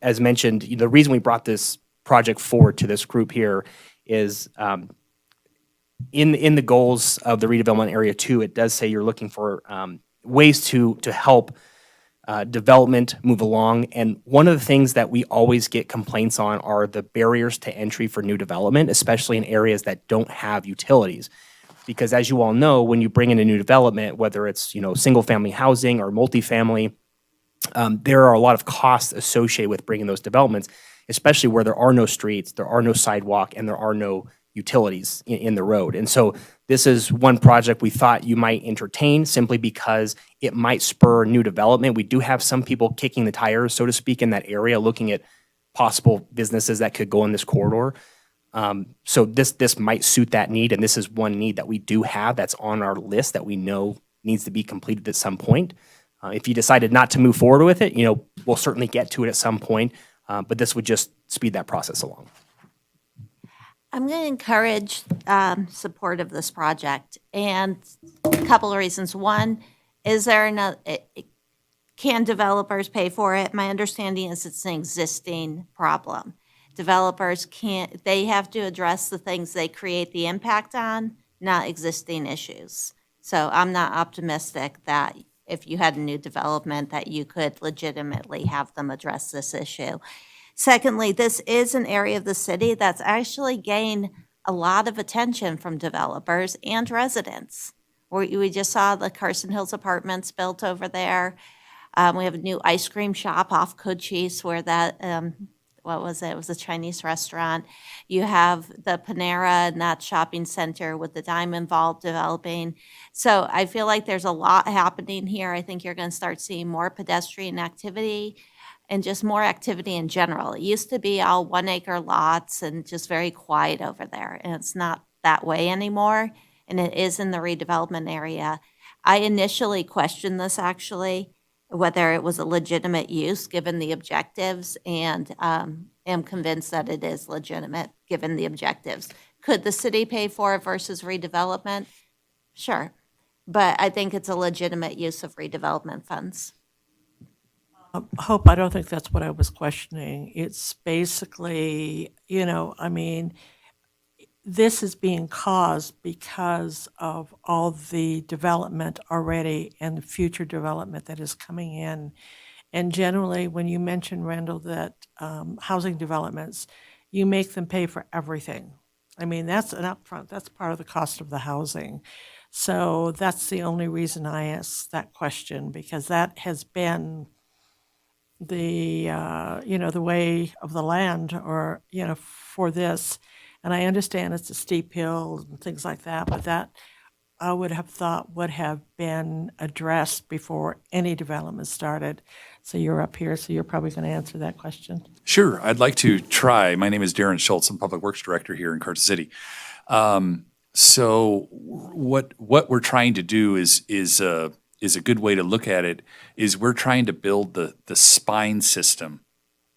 as mentioned, the reason we brought this project forward to this group here is in the goals of the redevelopment area 2, it does say you're looking for ways to help development move along. And one of the things that we always get complaints on are the barriers to entry for new development, especially in areas that don't have utilities. Because as you all know, when you bring in a new development, whether it's single family housing or multifamily, there are a lot of costs associated with bringing those developments, especially where there are no streets, there are no sidewalk, and there are no utilities in the road. And so this is one project we thought you might entertain simply because it might spur new development. We do have some people kicking the tires, so to speak, in that area, looking at possible businesses that could go in this corridor. So this might suit that need, and this is one need that we do have that's on our list that we know needs to be completed at some point. If you decided not to move forward with it, we'll certainly get to it at some point, but this would just speed that process along. I'm going to encourage support of this project, and a couple of reasons. One, can developers pay for it? My understanding is it's an existing problem. Developers they have to address the things they create the impact on, not existing issues. So I'm not optimistic that if you had a new development that you could legitimately have them address this issue. Secondly, this is an area of the city that's actually gained a lot of attention from developers and residents. We just saw the Carson Hills apartments built over there. We have a new ice cream shop off Cochise where that, what was it? It was a Chinese restaurant. You have the Panera and that shopping center with the Diamond Vault developing. So I feel like there's a lot happening here. I think you're going to start seeing more pedestrian activity and just more activity in general. It used to be all 1 acre lots and just very quiet over there, and it's not that way anymore, and it is in the redevelopment area. I initially questioned this actually, whether it was a legitimate use given the objectives, and am convinced that it is legitimate given the objectives. Could the city pay for it versus redevelopment? Sure, but I think it's a legitimate use of redevelopment funds. Hope, I don't think that's what I was questioning. It's basically, this is being caused because of all the development already and the future development that is coming in. And generally, when you mention, Randall, that housing developments, you make them pay for everything. I mean, that's an upfront, that's part of the cost of the housing. So that's the only reason I asked that question, because that has been the, the way of the land, or, for this. And I understand it's a steep hill and things like that, but that I would have thought would have been addressed before any development started. So you're up here, so you're probably going to answer that question. Sure, I'd like to try. My name is Darren Schultz. I'm Public Works Director here in Carson City. So what we're trying to do is a good way to look at it, is we're trying to build the spine system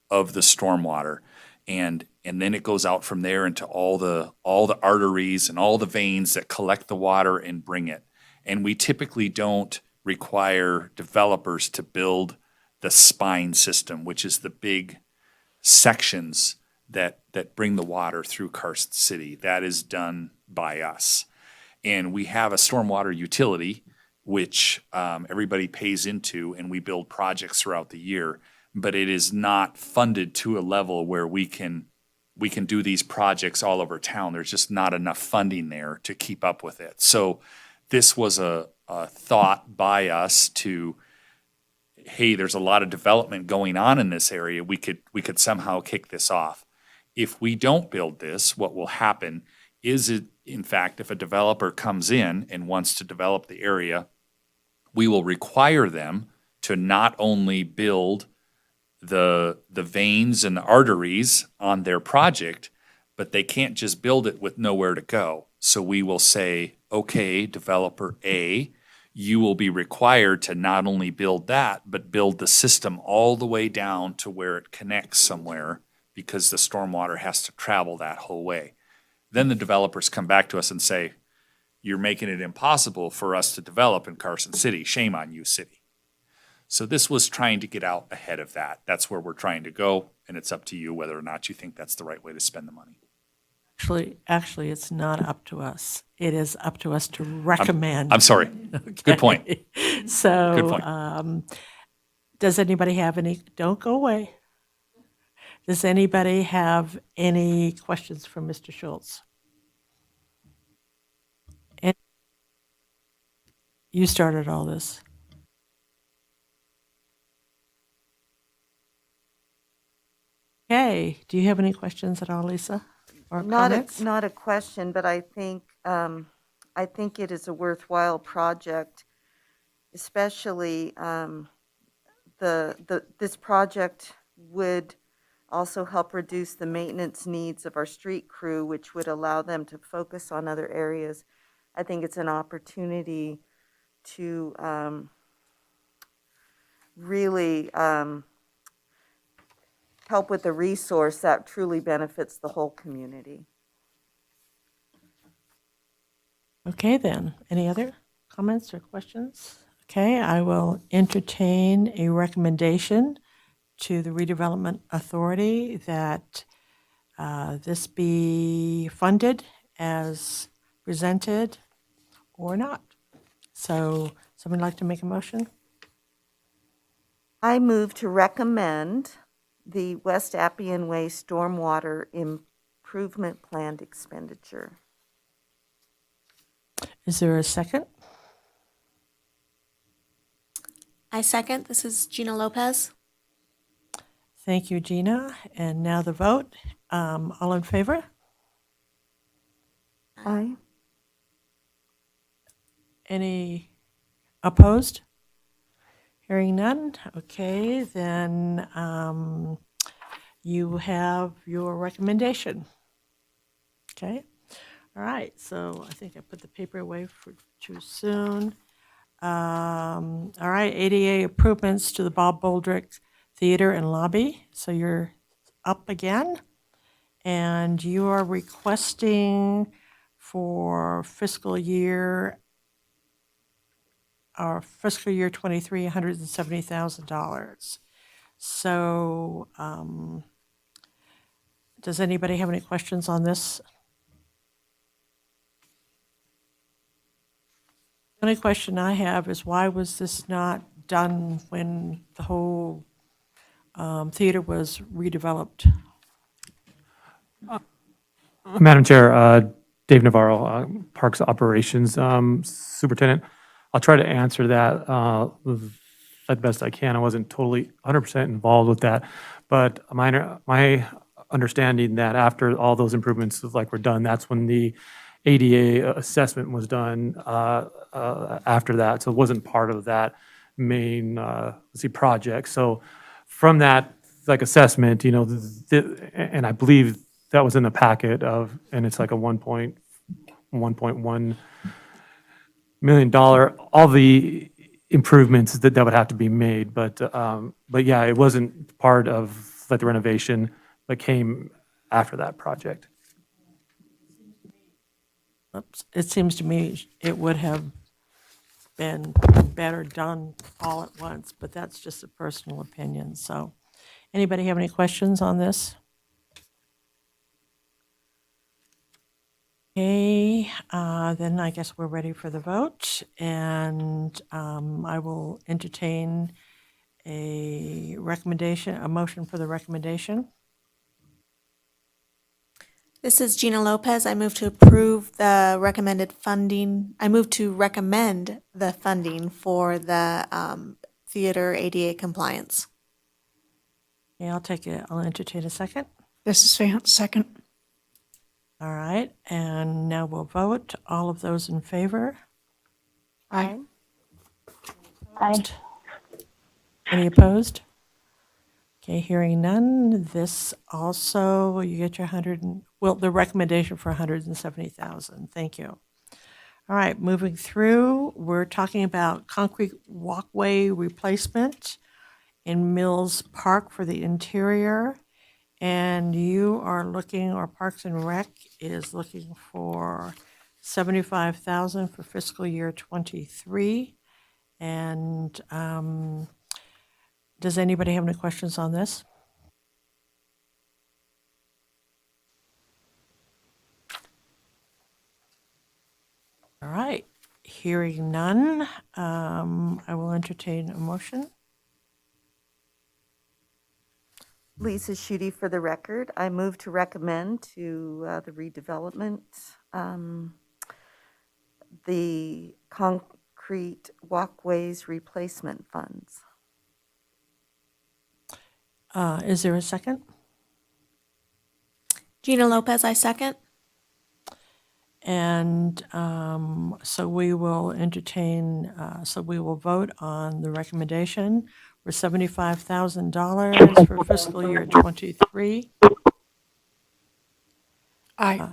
of the stormwater, and then it goes out from there into all the arteries and all the veins that collect the water and bring it. And we typically don't require developers to build the spine system, which is the big sections that bring the water through Carson City. That is done by us. And we have a stormwater utility, which everybody pays into, and we build projects throughout the year. But it is not funded to a level where we can do these projects all over town. There's just not enough funding there to keep up with it. So this was a thought by us to, hey, there's a lot of development going on in this area. We could somehow kick this off. If we don't build this, what will happen is, in fact, if a developer comes in and wants to develop the area, we will require them to not only build the veins and the arteries on their project, but they can't just build it with nowhere to go. So we will say, okay, developer A, you will be required to not only build that, but build the system all the way down to where it connects somewhere, because the stormwater has to travel that whole way. Then the developers come back to us and say, you're making it impossible for us to develop in Carson City. Shame on you, city. So this was trying to get out ahead of that. That's where we're trying to go, and it's up to you whether or not you think that's the right way to spend the money. Actually, it's not up to us. It is up to us to recommend. I'm sorry. Good point. So, Good point. Does anybody have any, don't go away. Does anybody have any questions for Mr. Schultz? You started all this. Okay, do you have any questions at all, Lisa? Or comments? Not a question, but I think it is a worthwhile project, especially this project would also help reduce the maintenance needs of our street crew, which would allow them to focus on other areas. I think it's an opportunity to really help with a resource that truly benefits the whole community. Okay, then. Any other comments or questions? Okay, I will entertain a recommendation to the Redevelopment Authority that this be funded as presented or not. So, somebody like to make a motion? I move to recommend the West Appian Way Stormwater Improvement Planned expenditure. Is there a second? I second. This is Gina Lopez. Thank you, Gina. And now the vote. All in favor? Aye. Any opposed? Hearing none. Okay, then you have your recommendation. Okay. All right. So I think I put the paper away for too soon. All right. ADA improvements to the Bob Boldrick Theater and Lobby. So you're up again, and you are requesting for fiscal year 23, $170,000. So, does anybody have any questions on this? Only question I have is why was this not done when the whole theater was redeveloped? Madam Chair, Dave Navarro, Parks Operations Superintendent. I'll try to answer that the best I can. I wasn't totally 100% involved with that, but my understanding that after all those improvements were done, that's when the ADA assessment was done after that. So it wasn't part of that main project. So from that assessment, and I believe that was in the packet and it's like a $1.1 million, all the improvements that would have to be made. But yeah, it wasn't part of the renovation, but came after that project. It seems to me it would have been better done all at once, but that's just a personal opinion. So, anybody have any questions on this? Okay, then I guess we're ready for the vote, and I will entertain a motion for the recommendation. This is Gina Lopez. I move to approve the recommended funding. I move to recommend the funding for the theater ADA compliance. Okay, I'll entertain a second. This is Vance, second. All right, and now we'll vote. All of those in favor? Aye. Aye. Any opposed? Okay, hearing none. This also, you get your the recommendation for 170,000. Thank you. All right, moving through, we're talking about concrete walkway replacement in Mills Park for the interior. And you are looking, or Parks and Rec is looking for 75,000 for fiscal year 23. And does anybody have any questions on this? All right, hearing none, I will entertain a motion. Lisa Schutte for the record. I move to recommend to the redevelopment the concrete walkways replacement funds. Is there a second? Gina Lopez, I second. And so we will we will vote on the recommendation for $75,000 for fiscal year 23. Aye.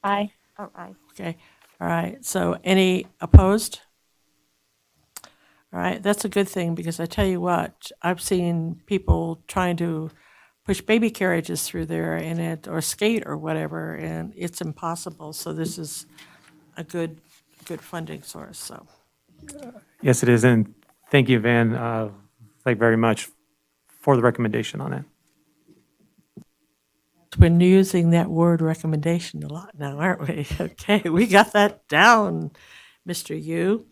Aye. Oh, aye. Okay, all right, so any opposed? All right, that's a good thing, because I tell you what, I've seen people trying to push baby carriages through there or skate or whatever, and it's impossible. So this is a good funding source, so. Yes, it is. And thank you, Van, very much for the recommendation on it. We're using that word recommendation a lot now, aren't we? Okay, we got that down, Mr. Yu.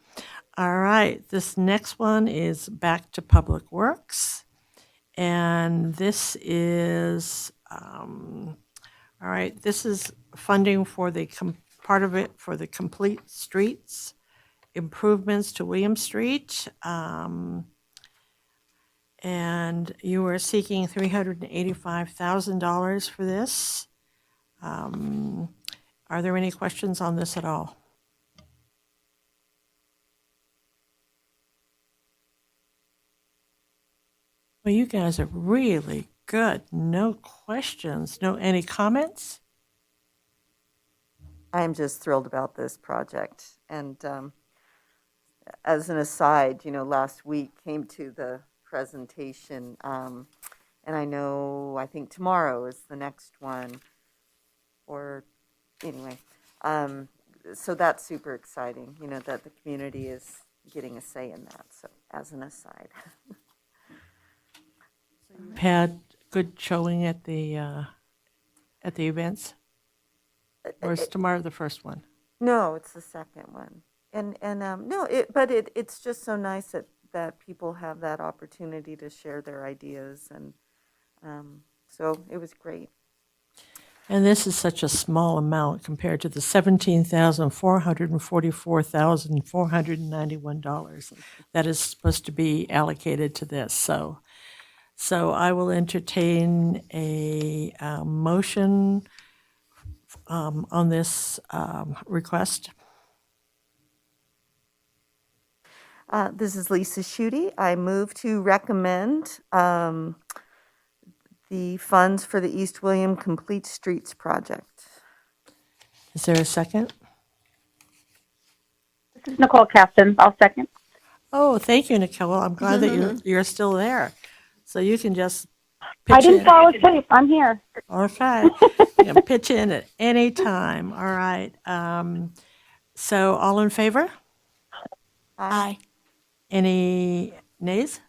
All right, this next one is back to Public Works. And this is, all right, this is funding for part of it for the complete streets improvements to William Street. And you are seeking $385,000 for this. Are there any questions on this at all? Well, you guys are really good. No questions. Any comments? I'm just thrilled about this project. And as an aside, last week came to the presentation, and I think tomorrow is the next one. Or anyway, so that's super exciting, that the community is getting a say in that. So as an aside. Had good showing at the events? Or is tomorrow the first one? No, it's the second one. No, it's just so nice that people have that opportunity to share their ideas, and so it was great. And this is such a small amount compared to the $17,444,491 that is supposed to be allocated to this. So I will entertain a motion on this request. This is Lisa Schutte. I move to recommend the funds for the East William Complete Streets project. Is there a second? This is Nicole Caston. I'll second. Oh, thank you, Nicole. I'm glad that you're still there. So you can just I pitch didn't in. fall asleep. I'm here. Okay. You can pitch in at any time. All right. So all in favor? Aye. Any nays?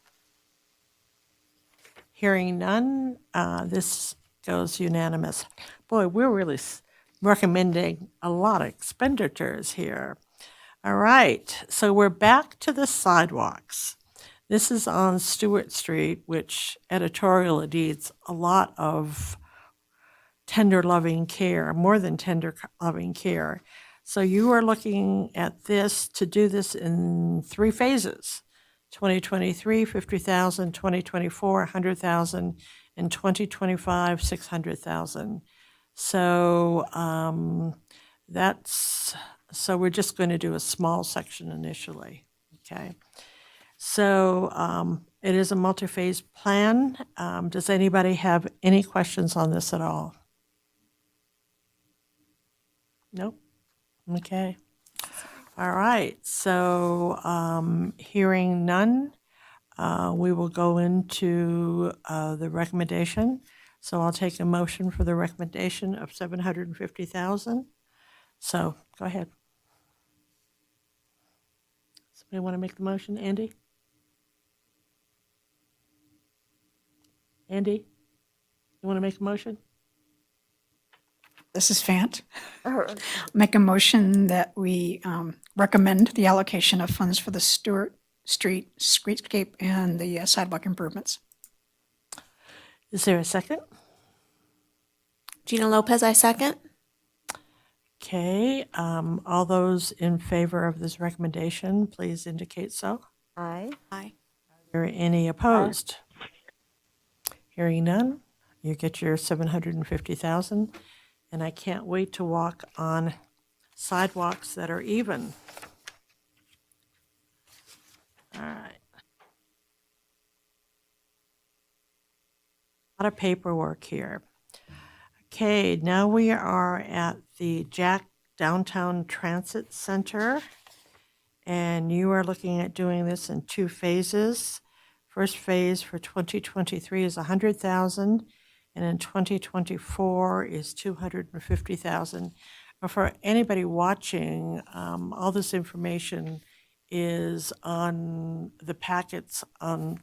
Hearing none, this goes unanimous. Boy, we're really recommending a lot of expenditures here. All right, so we're back to the sidewalks. This is on Stewart Street, which editorial needs a lot of tender loving care, more than tender loving care. So you are looking at this to do this in 3 phases. 2023, 50,000, 2024, 100,000, and 2025, 600,000. So so we're just going to do a small section initially, okay? So it is a multi-phase plan. Does anybody have any questions on this at all? Nope. Okay. All right. So hearing none, we will go into the recommendation. So I'll take a motion for the recommendation of $750,000. So go ahead. Somebody want to make the motion? Andy? Andy? You want to make a motion? This is Fant. Make a motion that we recommend the allocation of funds for the Stewart Street streetscape and the sidewalk improvements. Is there a second? Gina Lopez, I second. Okay. All those in favor of this recommendation, please indicate so. Aye. Aye. Are there any opposed? Hearing none, you get your $750,000, and I can't wait to walk on sidewalks that are even. All right. A lot of paperwork here. Okay, now we are at the Jack Downtown Transit Center, and you are looking at doing this in 2 phases. First phase for 2023 is $100,000, and in 2024 is $250,000. For anybody watching, all this information is on the packets on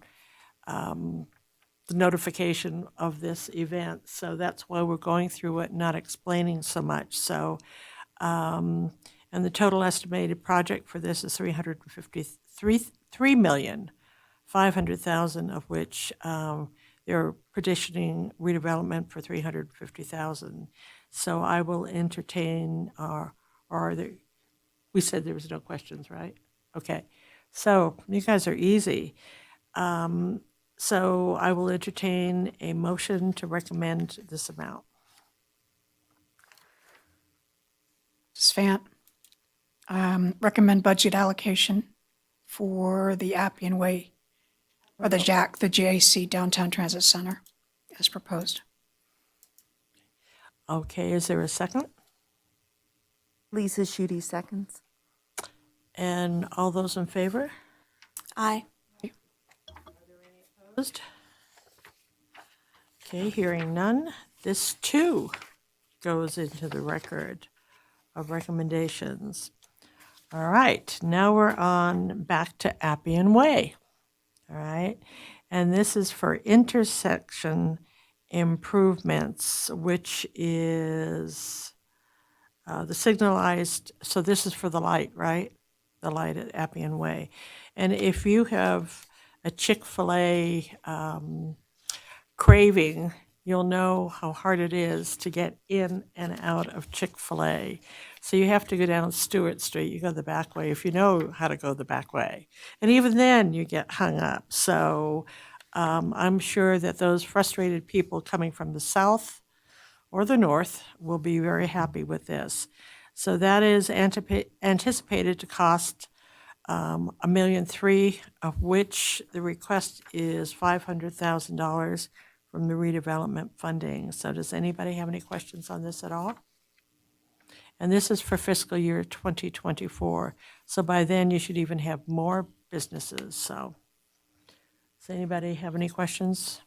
the notification of this event. So that's why we're going through it, not explaining so much. So, and the total estimated project for this is $3,500,000, of which they're petitioning redevelopment for $350,000. So I will entertain, we said there was no questions, right? Okay, so you guys are easy. So I will entertain a motion to recommend this amount. This is Fant. Recommend budget allocation for the Appian Way, or the JAC Downtown Transit Center, as proposed. Okay, is there a second? Lisa Schutte seconds. And all those in favor? Aye. Opposed? Okay, hearing none. This too goes into the record of recommendations. All right, now we're on back to Appian Way. All right, and this is for intersection improvements, which is the signalized, so this is for the light, right? The light at Appian Way. And if you have a Chick-fil-A craving, you'll know how hard it is to get in and out of Chick-fil-A. So you have to go down Stewart Street. You go the back way if you know how to go the back way. And even then, you get hung up. So I'm sure that those frustrated people coming from the south or the north will be very happy with this. So that is anticipated to cost $1.3 million, of which the request is $500,000 from the redevelopment funding. So does anybody have any questions on this at all? And this is for fiscal year 2024. So by then, you should even have more businesses. So does anybody have any questions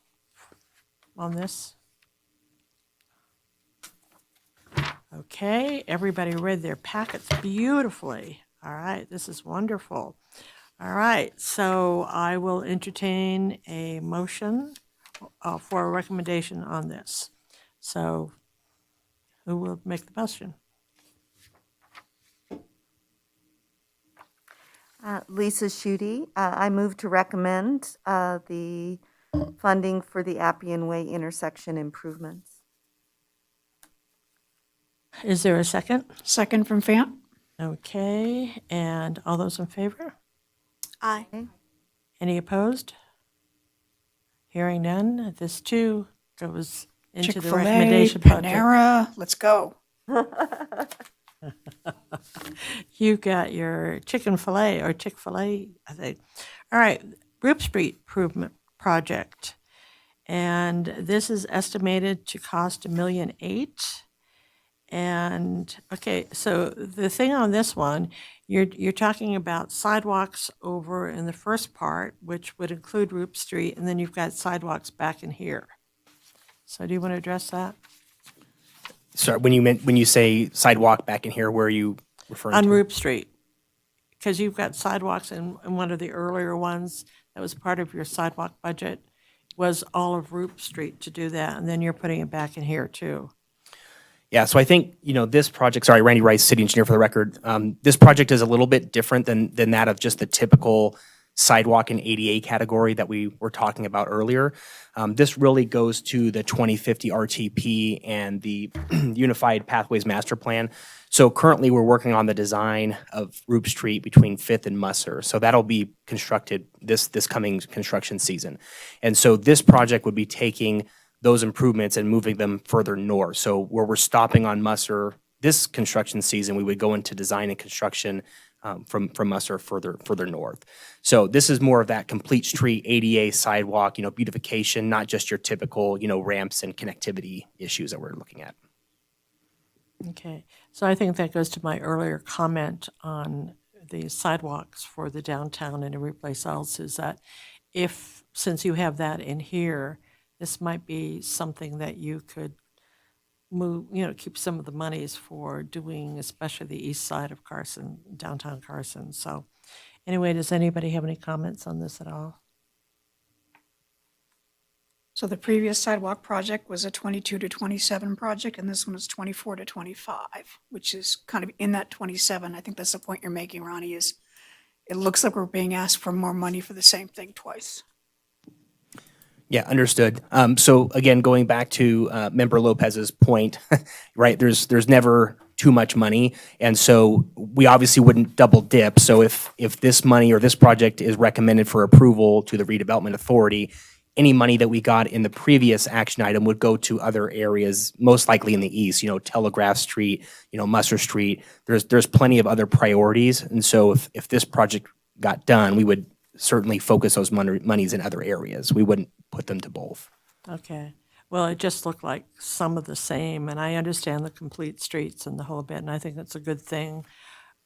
on this? Okay, everybody read their packets beautifully. All right, this is wonderful. All right, so I will entertain a motion for a recommendation on this. So who will make the motion? Lisa Schutte, I move to recommend the funding for the Appian Way intersection improvements. Is there a second? Second from Fant. Okay, and all those in favor? Aye. Any opposed? Hearing none, this too goes into the Chick-fil-A, recommendation budget. Panera, let's go. You got your chicken fillet or Chick-fil-A, I think. All right, Roop Street Improvement Project. And this is estimated to cost $1.8 million. And, okay, so the thing on this one, you're talking about sidewalks over in the first part, which would include Roop Street, and then you've got sidewalks back in here. So do you want to address that? Sorry, when you say sidewalk back in here, where are you referring On to? Roop Street, because you've got sidewalks in one of the earlier ones that was part of your sidewalk budget, was all of Roop Street to do that, and then you're putting it back in here too. Yeah, so I think, this project, sorry, Randy Rice, city engineer for the record, this project is a little bit different than that of just the typical sidewalk and ADA category that we were talking about earlier. This really goes to the 2050 RTP and the Unified Pathways Master Plan. So currently, we're working on the design of Roop Street between 5th and Musser. So that'll be constructed this coming construction season. And so this project would be taking those improvements and moving them further north. So where we're stopping on Musser this construction season, we would go into design and construction from Musser further north. So this is more of that complete street, ADA, sidewalk, beautification, not just your typical, ramps and connectivity issues that we're looking at. Okay, so I think that goes to my earlier comment on the sidewalks for the downtown and every place else, is that since you have that in here, this might be something that you could move, keep some of the monies for doing, especially the east side of Carson, downtown Carson. So anyway, does anybody have any comments on this at all? So the previous sidewalk project was a 22 to 27 project, and this one is 24 to 25, which is kind of in that 27. I think that's the point you're making, Ronnie, is it looks like we're being asked for more money for the same thing twice. Yeah, understood. So again, going back to Member Lopez's point, right, there's never too much money. And so we obviously wouldn't double dip. So if this money or this project is recommended for approval to the Redevelopment Authority, any money that we got in the previous action item would go to other areas, most likely in the east, Telegraph Street, Musser Street. There's plenty of other priorities. And so if this project got done, we would certainly focus those monies in other areas. We wouldn't put them to both. Okay. Well, it just looked like some of the same, and I understand the complete streets and the whole bit, and I think that's a good thing.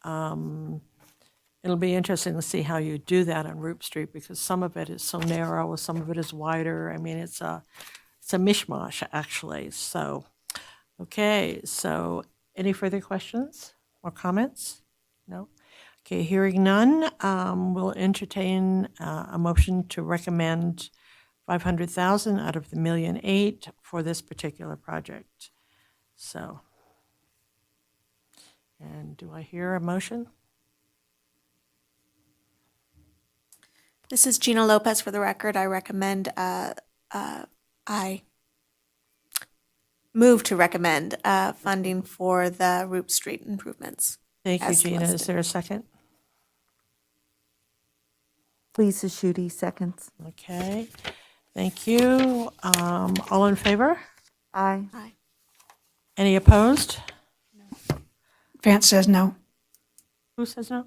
It'll be interesting to see how you do that on Roop Street, because some of it is so narrow, some of it is wider. I mean, it's a mishmash, actually. So, okay, so any further questions or comments? No? Okay, hearing none, we'll entertain a motion to recommend $500,000 out of the $1.8 million for this particular project. So, And do I hear a motion? This is Gina Lopez for the record. I recommend, I move to recommend funding for the Roop Street improvements. Thank you, as Gina. Is listed. there a second? Lisa Schutte, seconds. Okay, thank you. All in favor? Aye. Any opposed? Vance says no. Who says no?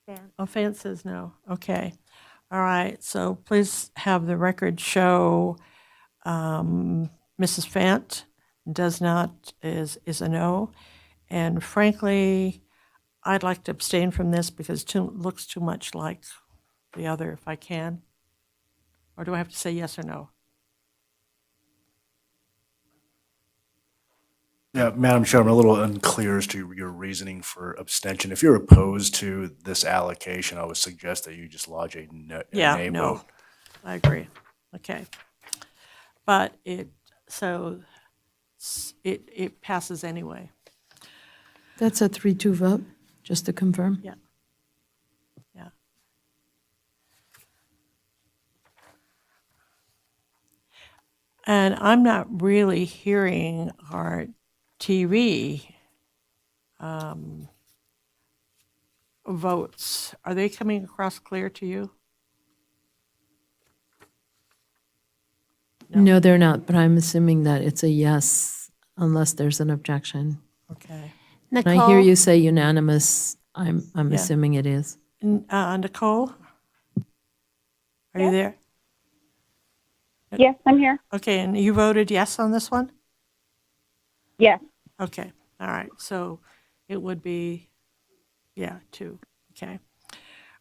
Vance. Oh, Vance says no. Okay. All right, so please have the record show Mrs. Fant does not, is a no. And frankly, I'd like to abstain from this because it looks too much like the other, if I can. Or do I have to say yes or no? Yeah, Madam Chair, I'm a little unclear as to your reasoning for abstention. If you're opposed to this allocation, I would suggest that you just lodge a Yeah, nay no, vote. I agree. Okay. But it passes anyway. That's a 3-2 vote, just to confirm. Yeah. Yeah. And I'm not really hearing our TV votes. Are they coming across clear to you? No, they're not, but I'm assuming that it's a yes unless there's an objection. Okay. When I hear you say unanimous, I'm Yeah. assuming it is. Nicole? Are you there? Yes, I'm here. Okay, and you voted yes on this one? Yes. Okay, all right, so it would be, 2, okay.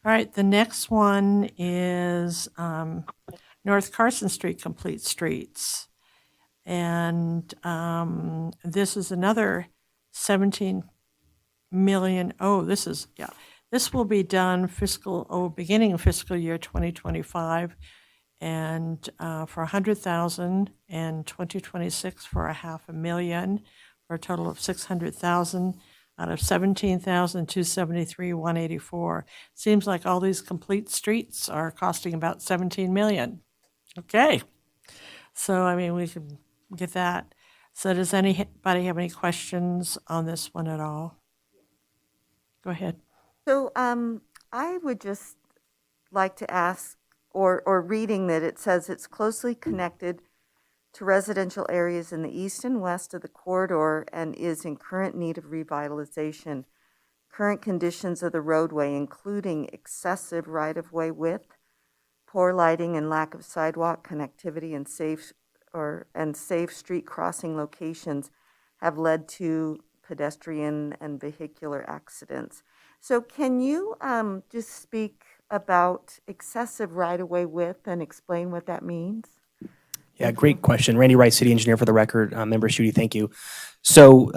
All right, the next one is North Carson Street Complete Streets. And this is another 17 million, this will be done beginning of fiscal year 2025, and for 100,000, and 2026 for $500,000, for a total of 600,000 out of 17,273,184. Seems like all these complete streets are costing about 17 million. Okay, so I mean we can get that. So does anybody have any questions on this one at all? Go ahead. So I would just like to ask, or reading that it says it's closely connected to residential areas in the east and west of the corridor and is in current need of revitalization. Current conditions of the roadway, including excessive right-of-way width, poor lighting and lack of sidewalk connectivity and safe street crossing locations, have led to pedestrian and vehicular accidents. So can you just speak about excessive right-of-way width and explain what that means? Yeah, great question. Randy Wright, city engineer for the record. Member Schutte, thank you. So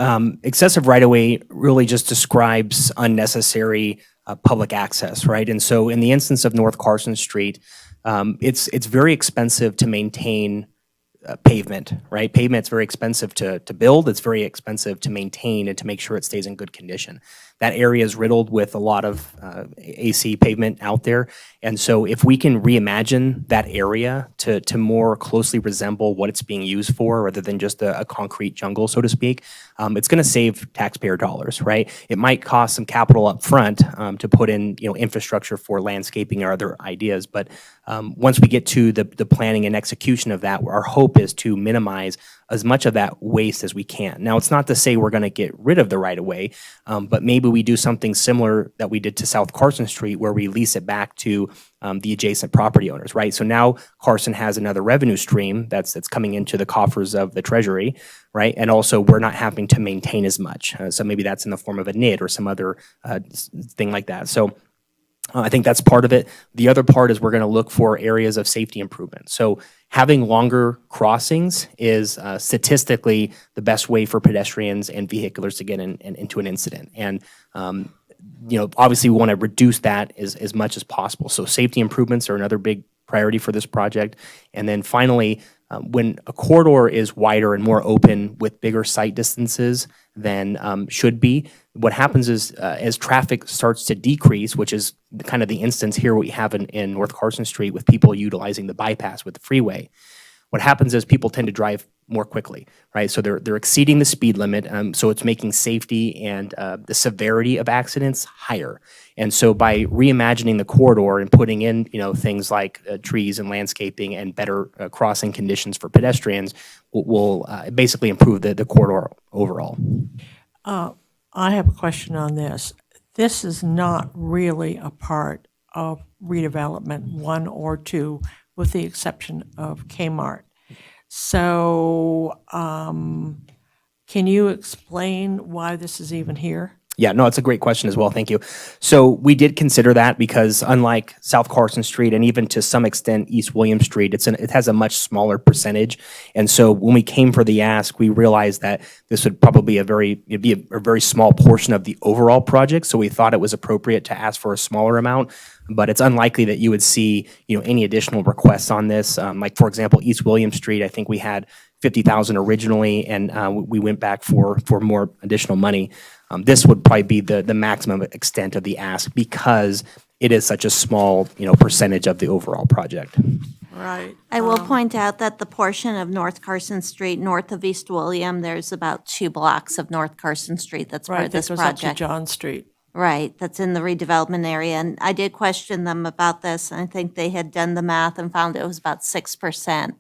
excessive right-of-way really just describes unnecessary public access, right? And so in the instance of North Carson Street, it's very expensive to maintain pavement, right? Pavement's very expensive to build. It's very expensive to maintain and to make sure it stays in good condition. That area is riddled with a lot of AC pavement out there. And so if we can reimagine that area to more closely resemble what it's being used for rather than just a concrete jungle, so to speak, it's going to save taxpayer dollars, right? It might cost some capital up front to put in infrastructure for landscaping or other ideas. But once we get to the planning and execution of that, our hope is to minimize as much of that waste as we can. Now, it's not to say we're going to get rid of the right-of-way, but maybe we do something similar that we did to South Carson Street where we lease it back to the adjacent property owners, right? So now Carson has another revenue stream that's coming into the coffers of the Treasury, right? And also we're not having to maintain as much. So maybe that's in the form of a NID or some other thing like that. So I think that's part of it. The other part is we're going to look for areas of safety improvement. So having longer crossings is statistically the best way for pedestrians and vehiculars to get into an incident. And obviously we want to reduce that as much as possible. So safety improvements are another big priority for this project. And then finally, when a corridor is wider and more open with bigger sight distances than should be, What happens is as traffic starts to decrease, which is kind of the instance here we have in North Carson Street with people utilizing the bypass with the freeway, what happens is people tend to drive more quickly, right? So they're exceeding the speed limit, so it's making safety and the severity of accidents higher. And so by reimagining the corridor and putting in, things like trees and landscaping and better crossing conditions for pedestrians will basically improve the corridor overall. I have a question on this. This is not really a part of redevelopment 1 or 2, with the exception of Kmart. So, can you explain why this is even here? Yeah, no, it's a great question as well. Thank you. So we did consider that because unlike South Carson Street and even to some extent East William Street, it has a much smaller percentage. And so when we came for the ask, we realized that this would probably be a very small portion of the overall project. So we thought it was appropriate to ask for a smaller amount. But it's unlikely that you would see, any additional requests on this. Like for example, East William Street, I think we had 50,000 originally, and we went back for more additional money. This would probably be the maximum extent of the ask because it is such a small, percentage of the overall project. Right. I will point out that the portion of North Carson Street, north of East William, there's about 2 blocks of North Carson Street that's part Right, of that this goes up to project. John Street. Right, that's in the redevelopment area. And I did question them about this, and I think they had done the math and found it was about 6%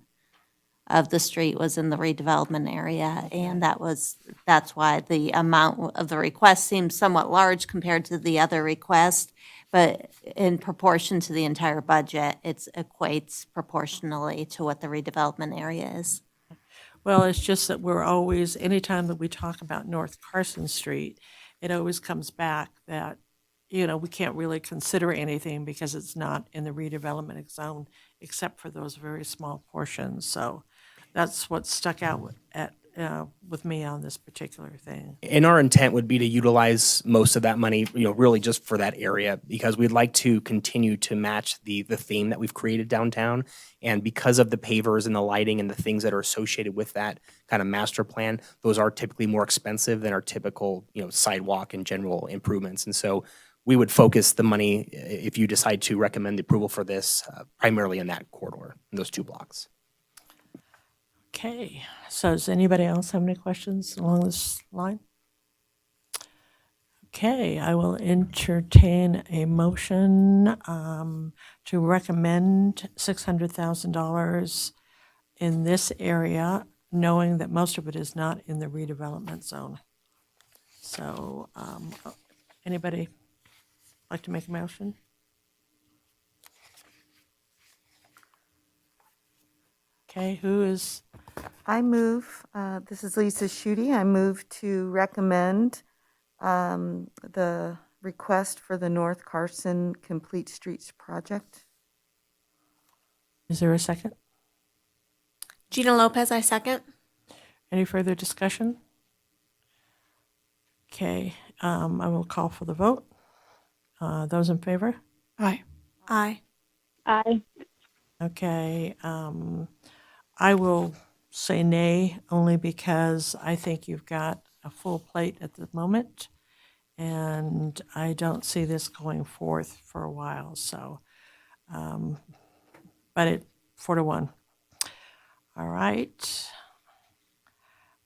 of the street was in the redevelopment area. And that's why the amount of the request seems somewhat large compared to the other request. But in proportion to the entire budget, it equates proportionally to what the redevelopment area is. Well, it's just that we're always, anytime that we talk about North Carson Street, it always comes back that, we can't really consider anything because it's not in the redevelopment zone except for those very small portions. So that's what stuck out with me on this particular thing. And our intent would be to utilize most of that money, really just for that area because we'd like to continue to match the theme that we've created downtown. And because of the pavers and the lighting and the things that are associated with that kind of master plan, those are typically more expensive than our typical, sidewalk and general improvements. And so we would focus the money, if you decide to recommend the approval for this, primarily in that corridor, in those 2 blocks. Okay, so does anybody else have any questions along this line? Okay, I will entertain a motion to recommend $600,000 in this area, knowing that most of it is not in the redevelopment zone. So, anybody like to make a motion? Okay, who is? I move, this is Lisa Schutte, I move to recommend the request for the North Carson Complete Streets project. Is there a second? Gina Lopez, I second. Any further discussion? Okay, I will call for the vote. Those in favor? Aye. Aye. Aye. Okay, I will say nay, only because I think you've got a full plate at the moment, and I don't see this going forth for a while, so, but 4-1. All right.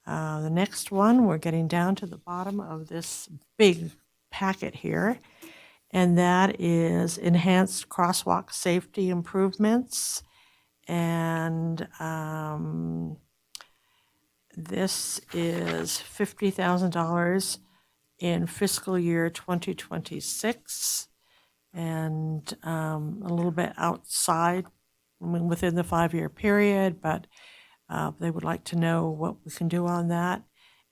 The next one, we're getting down to the bottom of this big packet here, and that is enhanced crosswalk safety improvements. And this is $50,000 in fiscal year 2026, and a little bit outside, within the 5-year period, but they would like to know what we can do on that.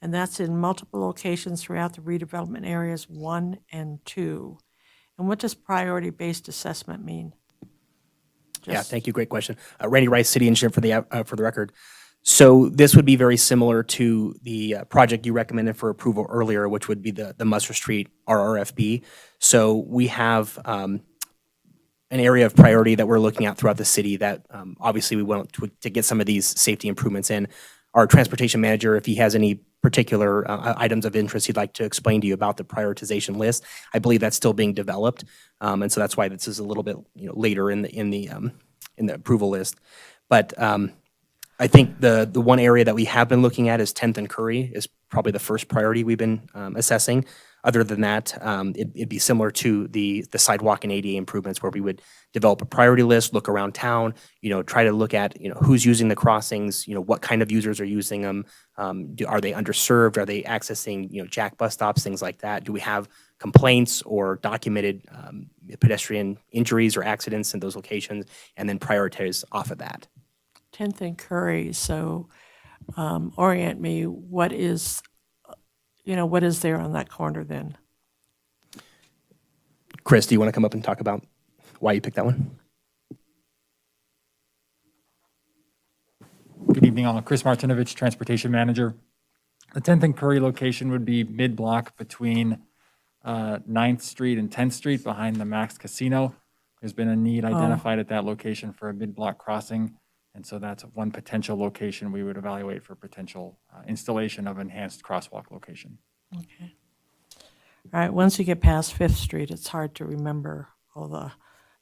And that's in multiple locations throughout the redevelopment areas 1 and 2. And what does priority-based assessment mean? Yeah, thank you. Great question. Randy Rice, City Engineer for the record. So this would be very similar to the project you recommended for approval earlier, which would be the Musser Street RRFB. So we have an area of priority that we're looking at throughout the city that obviously we want to get some of these safety improvements in. Our transportation manager, if he has any particular items of interest he'd like to explain to you about the prioritization list. I believe that's still being developed, and so that's why this is a little bit later in the approval list. But I think the one area that we have been looking at is 10th and Curry is probably the first priority we've been assessing. Other than that, it'd be similar to the sidewalk and ADA improvements where we would develop a priority list, look around town, try to look at, who's using the crossings, what kind of users are using them, are they underserved, are they accessing, jack bus stops, things like that. Do we have complaints or documented pedestrian injuries or accidents in those locations, and then prioritize off of that. 10th and Curry, so orient me, what is there on that corner then? Chris, do you want to come up and talk about why you picked that one? Good evening, all. Chris Martinovich, Transportation Manager. The 10th and Curry location would be mid-block between 9th Street and 10th Street behind the Max Casino. There's been a need identified at that location for a mid-block crossing, and so that's one potential location we would evaluate for potential installation of enhanced crosswalk location. Okay. All right, once you get past 5th Street, it's hard to remember all the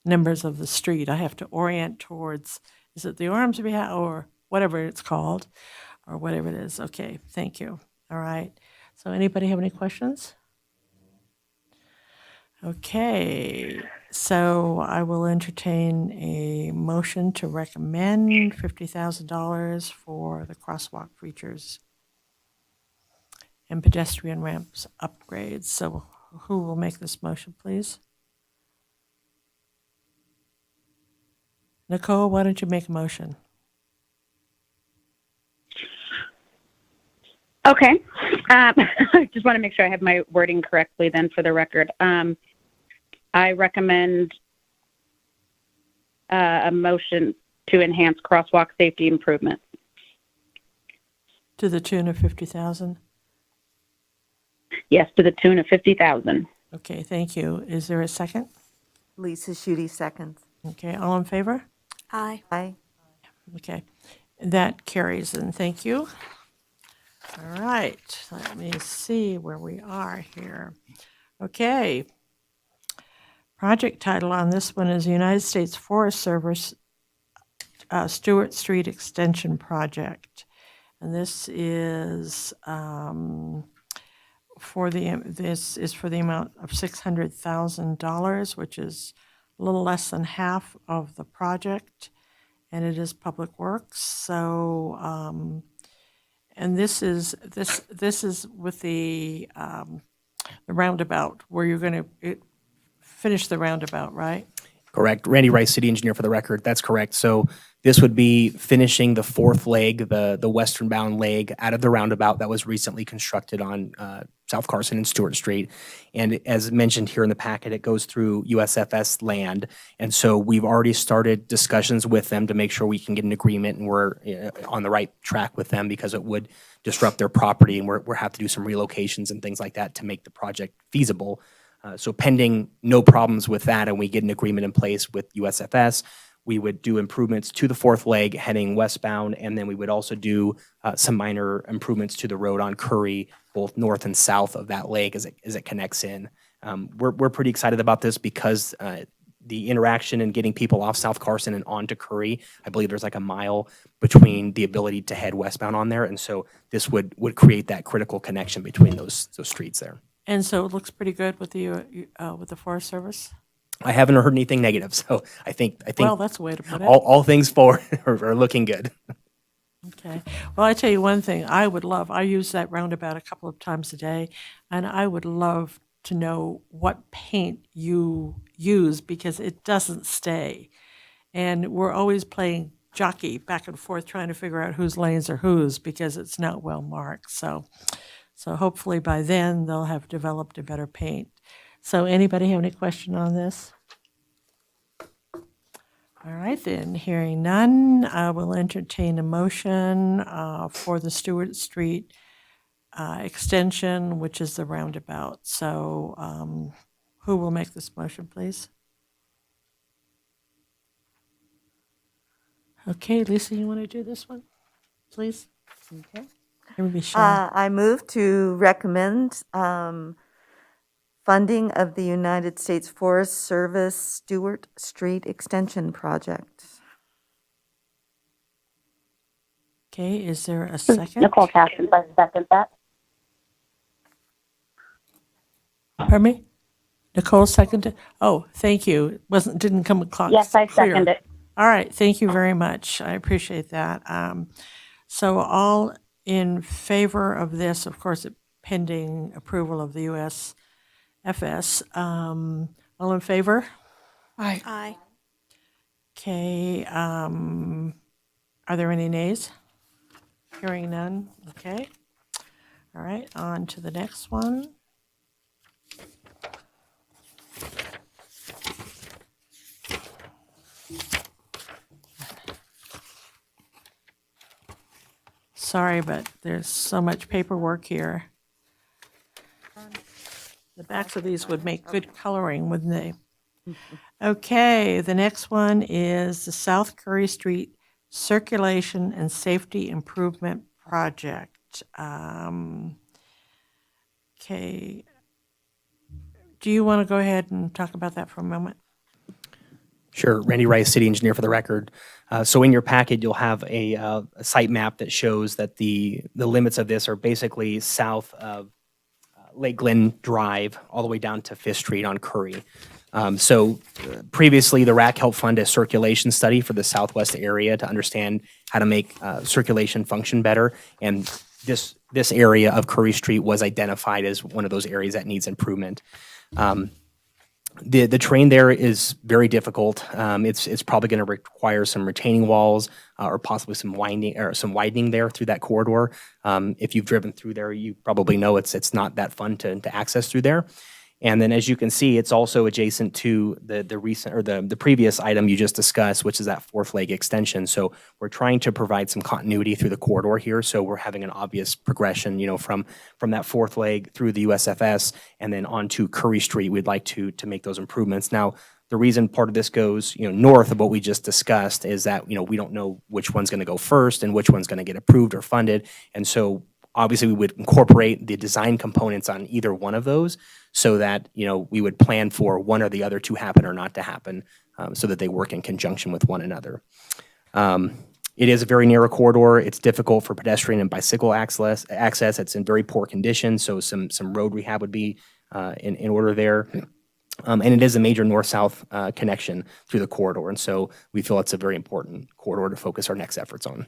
numbers of the street. I have to orient towards, is it the Ormsby or whatever it's called, or whatever it is. Okay, thank you. All right, so anybody have any questions? Okay, so I will entertain a motion to recommend $50,000 for the crosswalk features and pedestrian ramps upgrades. So who will make this motion, please? Nicole, why don't you make a motion? Okay. I just want to make sure I have my wording correctly then for the record. I recommend a motion to enhance crosswalk safety improvement. To the tune of 50,000? Yes, to the tune of 50,000. Okay, thank you. Is there a second? Lisa Schutte, seconds. Okay, all in favor? Aye. Aye. Okay, that carries, and thank you. All right, let me see where we are here. Okay. Project title on this one is United States Forest Service Stewart Street Extension Project. And this is for the amount of $600,000, which is a little less than half of the project, and it is Public Works. So, and this is with the roundabout where you're going to finish the roundabout, right? Correct. Randy Rice, City Engineer for the record. That's correct. So this would be finishing the fourth leg, the western bound leg out of the roundabout that was recently constructed on South Carson and Stewart Street. And as mentioned here in the packet, it goes through USFS land. And so we've already started discussions with them to make sure we can get an agreement and we're on the right track with them because it would disrupt their property and we're have to do some relocations and things like that to make the project feasible. So pending no problems with that and we get an agreement in place with USFS, we would do improvements to the fourth leg heading westbound, and then we would also do some minor improvements to the road on Curry, both north and south of that leg as it connects in. We're pretty excited about this because the interaction and getting people off South Carson and onto Curry, I believe there's like a mile between the ability to head westbound on there, and so this would create that critical connection between those streets there. And so it looks pretty good with the Forest Service? I haven't heard anything negative, so I think Well, that's a way to put it. all things forward are looking good. Okay. Well, I tell you one thing, I use that roundabout a couple of times a day, and I would love to know what paint you use because it doesn't stay. And we're always playing jockey back and forth trying to figure out whose lanes are whose because it's not well marked. So hopefully by then they'll have developed a better paint. So anybody have any question on this? All right then, hearing none, I will entertain a motion for the Stewart Street extension, which is the roundabout. So who will make this motion, please? Okay, Lisa, you want to do this one, please? Okay. Michelle. I move to recommend funding of the United States Forest Service Stewart Street Extension Project. Okay, is there a second? Nicole Castens, I second that. Pardon me? Nicole seconded? Oh, thank you. Didn't come across Yes, I clear. second it. All right, thank you very much. I appreciate that. So all in favor of this, of course, pending approval of the USFS. All in favor? Aye. Aye. Okay, are there any nays? Hearing none, okay. All right, on to the next one. Sorry, but there's so much paperwork here. The backs of these would make good coloring, wouldn't they? Okay, the next one is the South Curry Street Circulation and Safety Improvement Project. Okay. Do you want to go ahead and talk about that for a moment? Sure. Randy Rice, city engineer for the record. So in your packet, you'll have a site map that shows that the limits of this are basically south of Lake Glen Drive all the way down to Fifth Street on Curry. Previously, the RAC helped fund a circulation study for the southwest area to understand how to make circulation function better. And this area of Curry Street was identified as one of those areas that needs improvement. The terrain there is very difficult. It's probably going to require some retaining walls or possibly some widening there through that corridor. If you've driven through there, you probably know it's not that fun to access through there. And then, as you can see, it's also adjacent to the recent or the previous item you just discussed, which is that fourth leg extension. So we're trying to provide some continuity through the corridor here. So we're having an obvious progression, from that fourth leg through the USFS and then onto Curry Street. We'd like to make those improvements. Now, the reason part of this goes, north of what we just discussed is that, we don't know which one's going to go first and which one's going to get approved or funded. And so obviously we would incorporate the design components on either one of those so that, we would plan for one or the other to happen or not to happen so that they work in conjunction with one another. It is a very narrow corridor. It's difficult for pedestrian and bicycle access. It's in very poor condition, so some road rehab would be in order there. And it is a major north-south connection through the corridor, and so we feel it's a very important corridor to focus our next efforts on.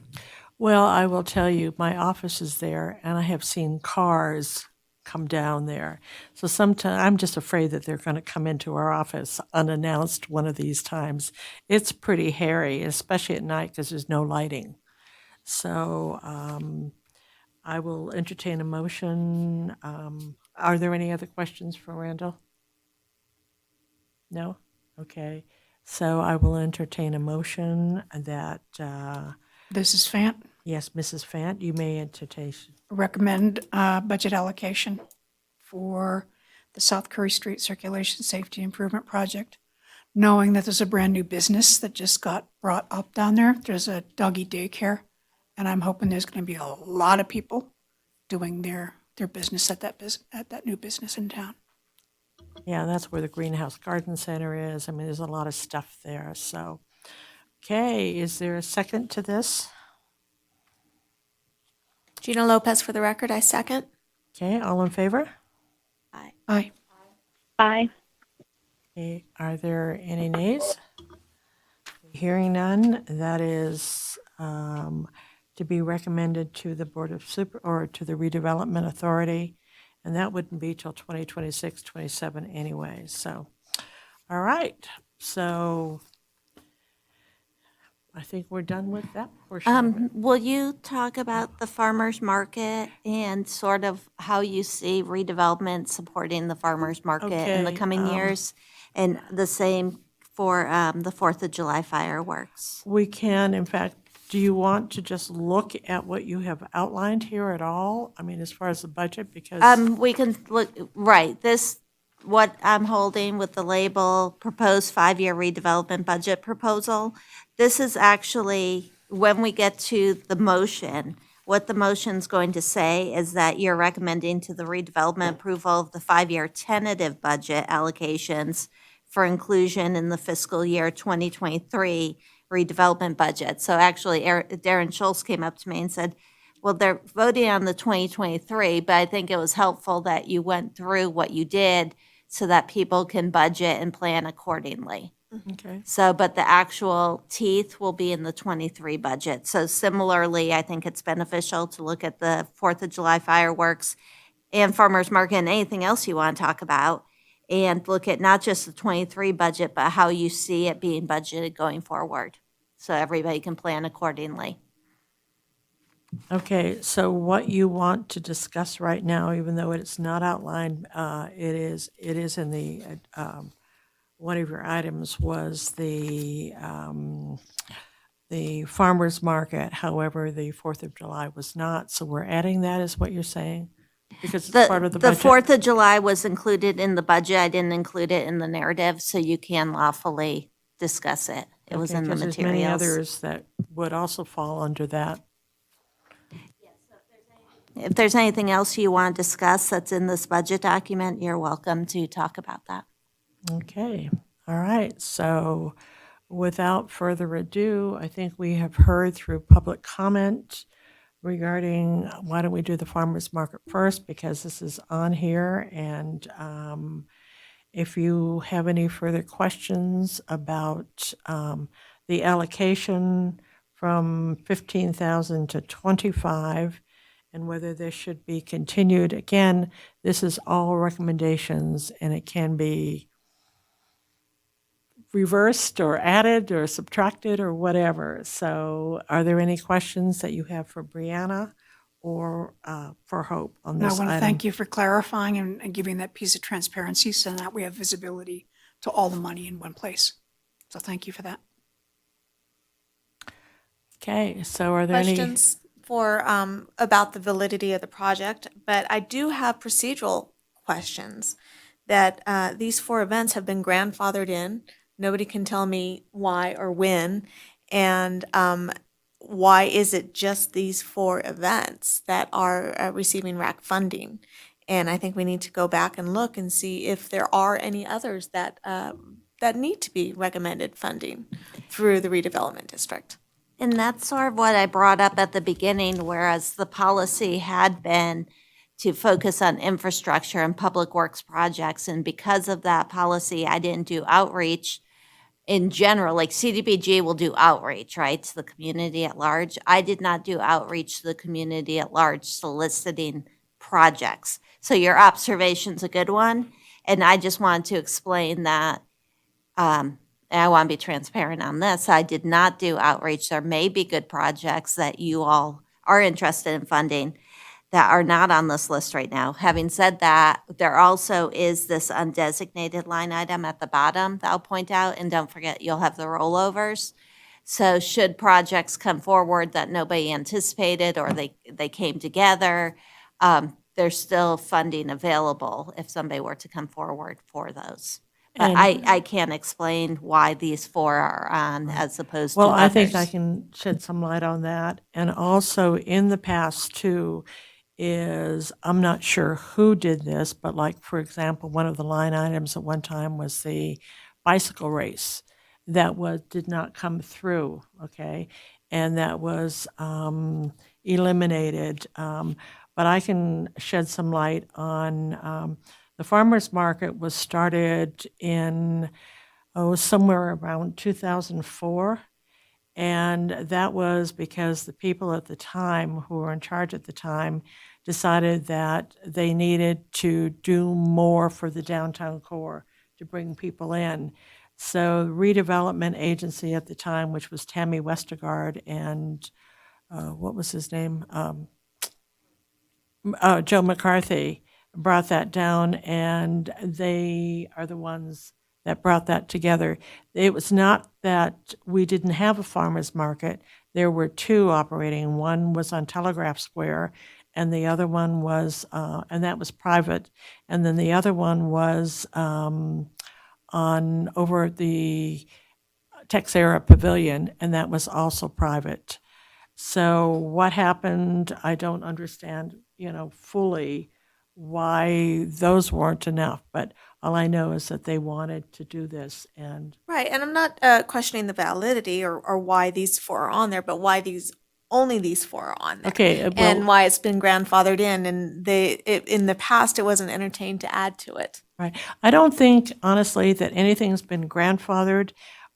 Well, I will tell you, my office is there, and I have seen cars come down there. So sometimes I'm just afraid that they're going to come into our office unannounced one of these times. It's pretty hairy, especially at night because there's no lighting. So I will entertain a motion. Are there any other questions for Randall? No? Okay. So I will entertain a motion that, This is Fant. yes, Mrs. Fant, you may entertain. Recommend budget allocation for the South Curry Street Circulation Safety Improvement Project, knowing that there's a brand-new business that just got brought up down there. There's a doggy daycare, and I'm hoping there's going to be a lot of people doing their business at that new business in town. Yeah, that's where the Greenhouse Garden Center is. I mean, there's a lot of stuff there, so. Okay, is there a second to this? Gina Lopez for the record, I second. Okay, all in favor? Aye. Aye. Okay, are there any nays? Hearing none, that is to be recommended to the Board of or to the Redevelopment Authority, and that wouldn't be till 2026, 27 anyway, so. All right, so I think we're done with that portion of it. Will you talk about the farmer's market and sort of how you see redevelopment supporting the farmer's market in the Okay, coming years? And the same for the 4th of July fireworks? We can, in fact, do you want to just look at what you have outlined here at all? I mean, as far as the budget, because. We can look, right, this, what I'm holding with the label, proposed 5-year redevelopment budget proposal. This is actually, when we get to the motion, what the motion's going to say is that you're recommending to the redevelopment approval of the 5-year tentative budget allocations for inclusion in the fiscal year 2023 redevelopment budget. So actually, Darren Schultz came up to me and said, well, they're voting on the 2023, but I think it was helpful that you went through what you did so that people can budget and plan accordingly. Okay. So, but the actual teeth will be in the 23 budget. So similarly, I think it's beneficial to look at the 4th of July fireworks and farmers market and anything else you want to talk about, and look at not just the 23 budget, but how you see it being budgeted going forward, so everybody can plan accordingly. Okay, so what you want to discuss right now, even though it's not outlined, it is in the, one of your items was the farmer's market. However, the 4th of July was not, so we're adding that, is what you're saying? Because it's part of the budget? 4th of July was included in the budget. I didn't include it in the narrative, so you can lawfully discuss it. It was Okay, in the 'cause there's many materials. others that would also fall under that. If there's anything else you want to discuss that's in this budget document, you're welcome to talk about that. Okay, all right. So without further ado, I think we have heard through public comment regarding, why don't we do the farmer's market first, because this is on here. And if you have any further questions about the allocation from 15,000 to 25, and whether this should be continued, again, this is all recommendations, and it can be reversed or added or subtracted or whatever. So are there any questions that you have for Brianna or for Hope on And I this want to item? thank you for clarifying and giving that piece of transparency so that we have visibility to all the money in one place. So thank you for that. Okay, so are there any? Questions for, about the validity of the project, but I do have procedural questions that these 4 events have been grandfathered in. Nobody can tell me why or when, and why is it just these 4 events that are receiving RAC funding? And I think we need to go back and look and see if there are any others that that need to be recommended funding through the redevelopment district. And that's sort of what I brought up at the beginning, whereas the policy had been to focus on infrastructure and public works projects. And because of that policy, I didn't do outreach in general. Like CDBG will do outreach, right, to the community at large. I did not do outreach to the community at large soliciting projects. So your observation's a good one. And I just wanted to explain that, and I want to be transparent on this, I did not do outreach. There may be good projects that you all are interested in funding that are not on this list right now. Having said that, there also is this undesignated line item at the bottom that I'll point out, and don't forget, you'll have the rollovers. So should projects come forward that nobody anticipated or they came together, there's still funding available if somebody were to come forward for those. But I can't explain why these 4 are on as opposed to Well, others. I think I can shed some light on that. And also in the past too, is, I'm not sure who did this, but like, for example, one of the line items at one time was the bicycle race that did not come through, okay? And that was eliminated. But I can shed some light on the farmer's market was started in, somewhere around 2004. And that was because the people at the time, who were in charge at the time, decided that they needed to do more for the downtown core to bring people in. So the redevelopment agency at the time, which was Tammy Westergaard and what was his name? Joe McCarthy, brought that down, and they are the ones that brought that together. It was not that we didn't have a farmer's market. There were 2 operating. One was on Telegraph Square, and the other one was, and that was private. And then the other one was on over at the Texera Pavilion, and that was also private. So what happened, I don't understand, fully why those weren't enough. But all I know is that they wanted to do this, and Right, and I'm not questioning the validity or why these four are on there, but why only these four are on there. Okay, And well- why it's been grandfathered in, and in the past, it wasn't entertained to add to it. right. I don't think, honestly, that anything's been grandfathered.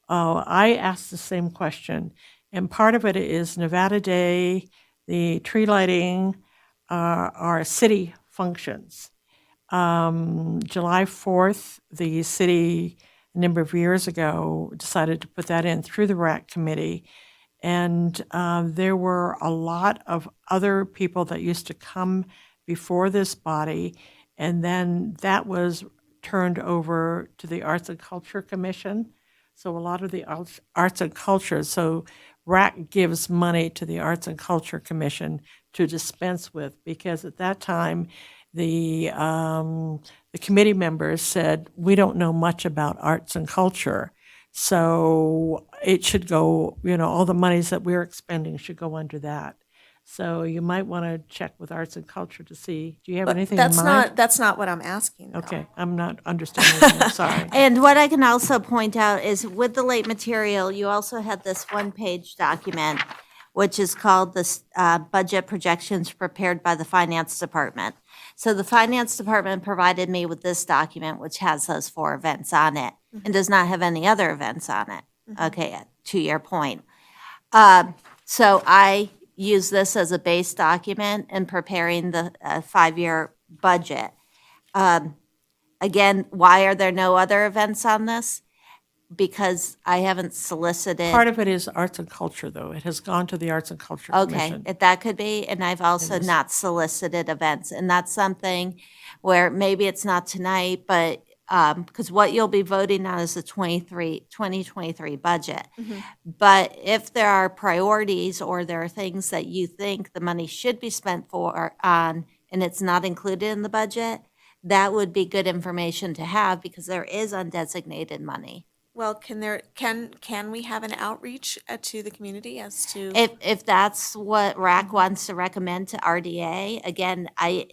I asked the same question, and part of it is Nevada Day, the tree lighting, are city functions. July 4th, the city, a number of years ago, decided to put that in through the RAC committee. And there were a lot of other people that used to come before this body, and then that was turned over to the Arts and Culture Commission. So a lot of the arts and culture, so RAC gives money to the Arts and Culture Commission to dispense with, because at that time, the committee members said, we don't know much about arts and culture. So it should go, all the monies that we're expending should go under that. So you might want to check with arts and culture to see, do you have But anything in mind? that's not what I'm asking, though. Okay, I'm not understanding, I'm sorry. And what I can also point out is with the late material, you also had this one-page document, which is called this budget projections prepared by the finance department. So the finance department provided me with this document, which has those 4 events on it and does not have any other events on it. Okay, to your point. So I use this as a base document in preparing the 5-year budget. Again, why are there no other events on this? Because I haven't solicited. Part of it is arts and culture, though. It has gone to the Arts and Culture Commission. Okay, that could be, and I've also not solicited events, and that's something where maybe it's not tonight, but, because what you'll be voting on is the 2023 budget. But if there are priorities or there are things that you think the money should be spent on, and it's not included in the budget, that would be good information to have, because there is undesignated money. Well, can we have an outreach to the community as to? If that's what RAC wants to recommend to RDA, again, I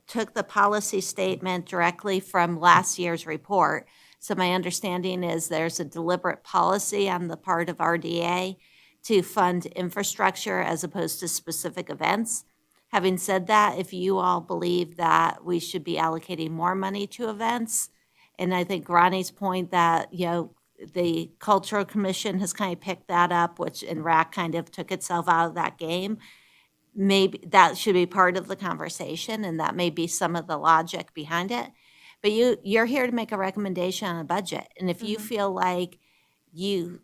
took the policy statement directly from last year's report. So my understanding is there's a deliberate policy on the part of RDA to fund infrastructure as opposed to specific events. Having said that, if you all believe that we should be allocating more money to events, and I think Ronnie's point that, the Cultural Commission has kind of picked that up, and RAC kind of took itself out of that game. Maybe that should be part of the conversation, and that may be some of the logic behind it. But you're here to make a recommendation on a budget, and if you feel like you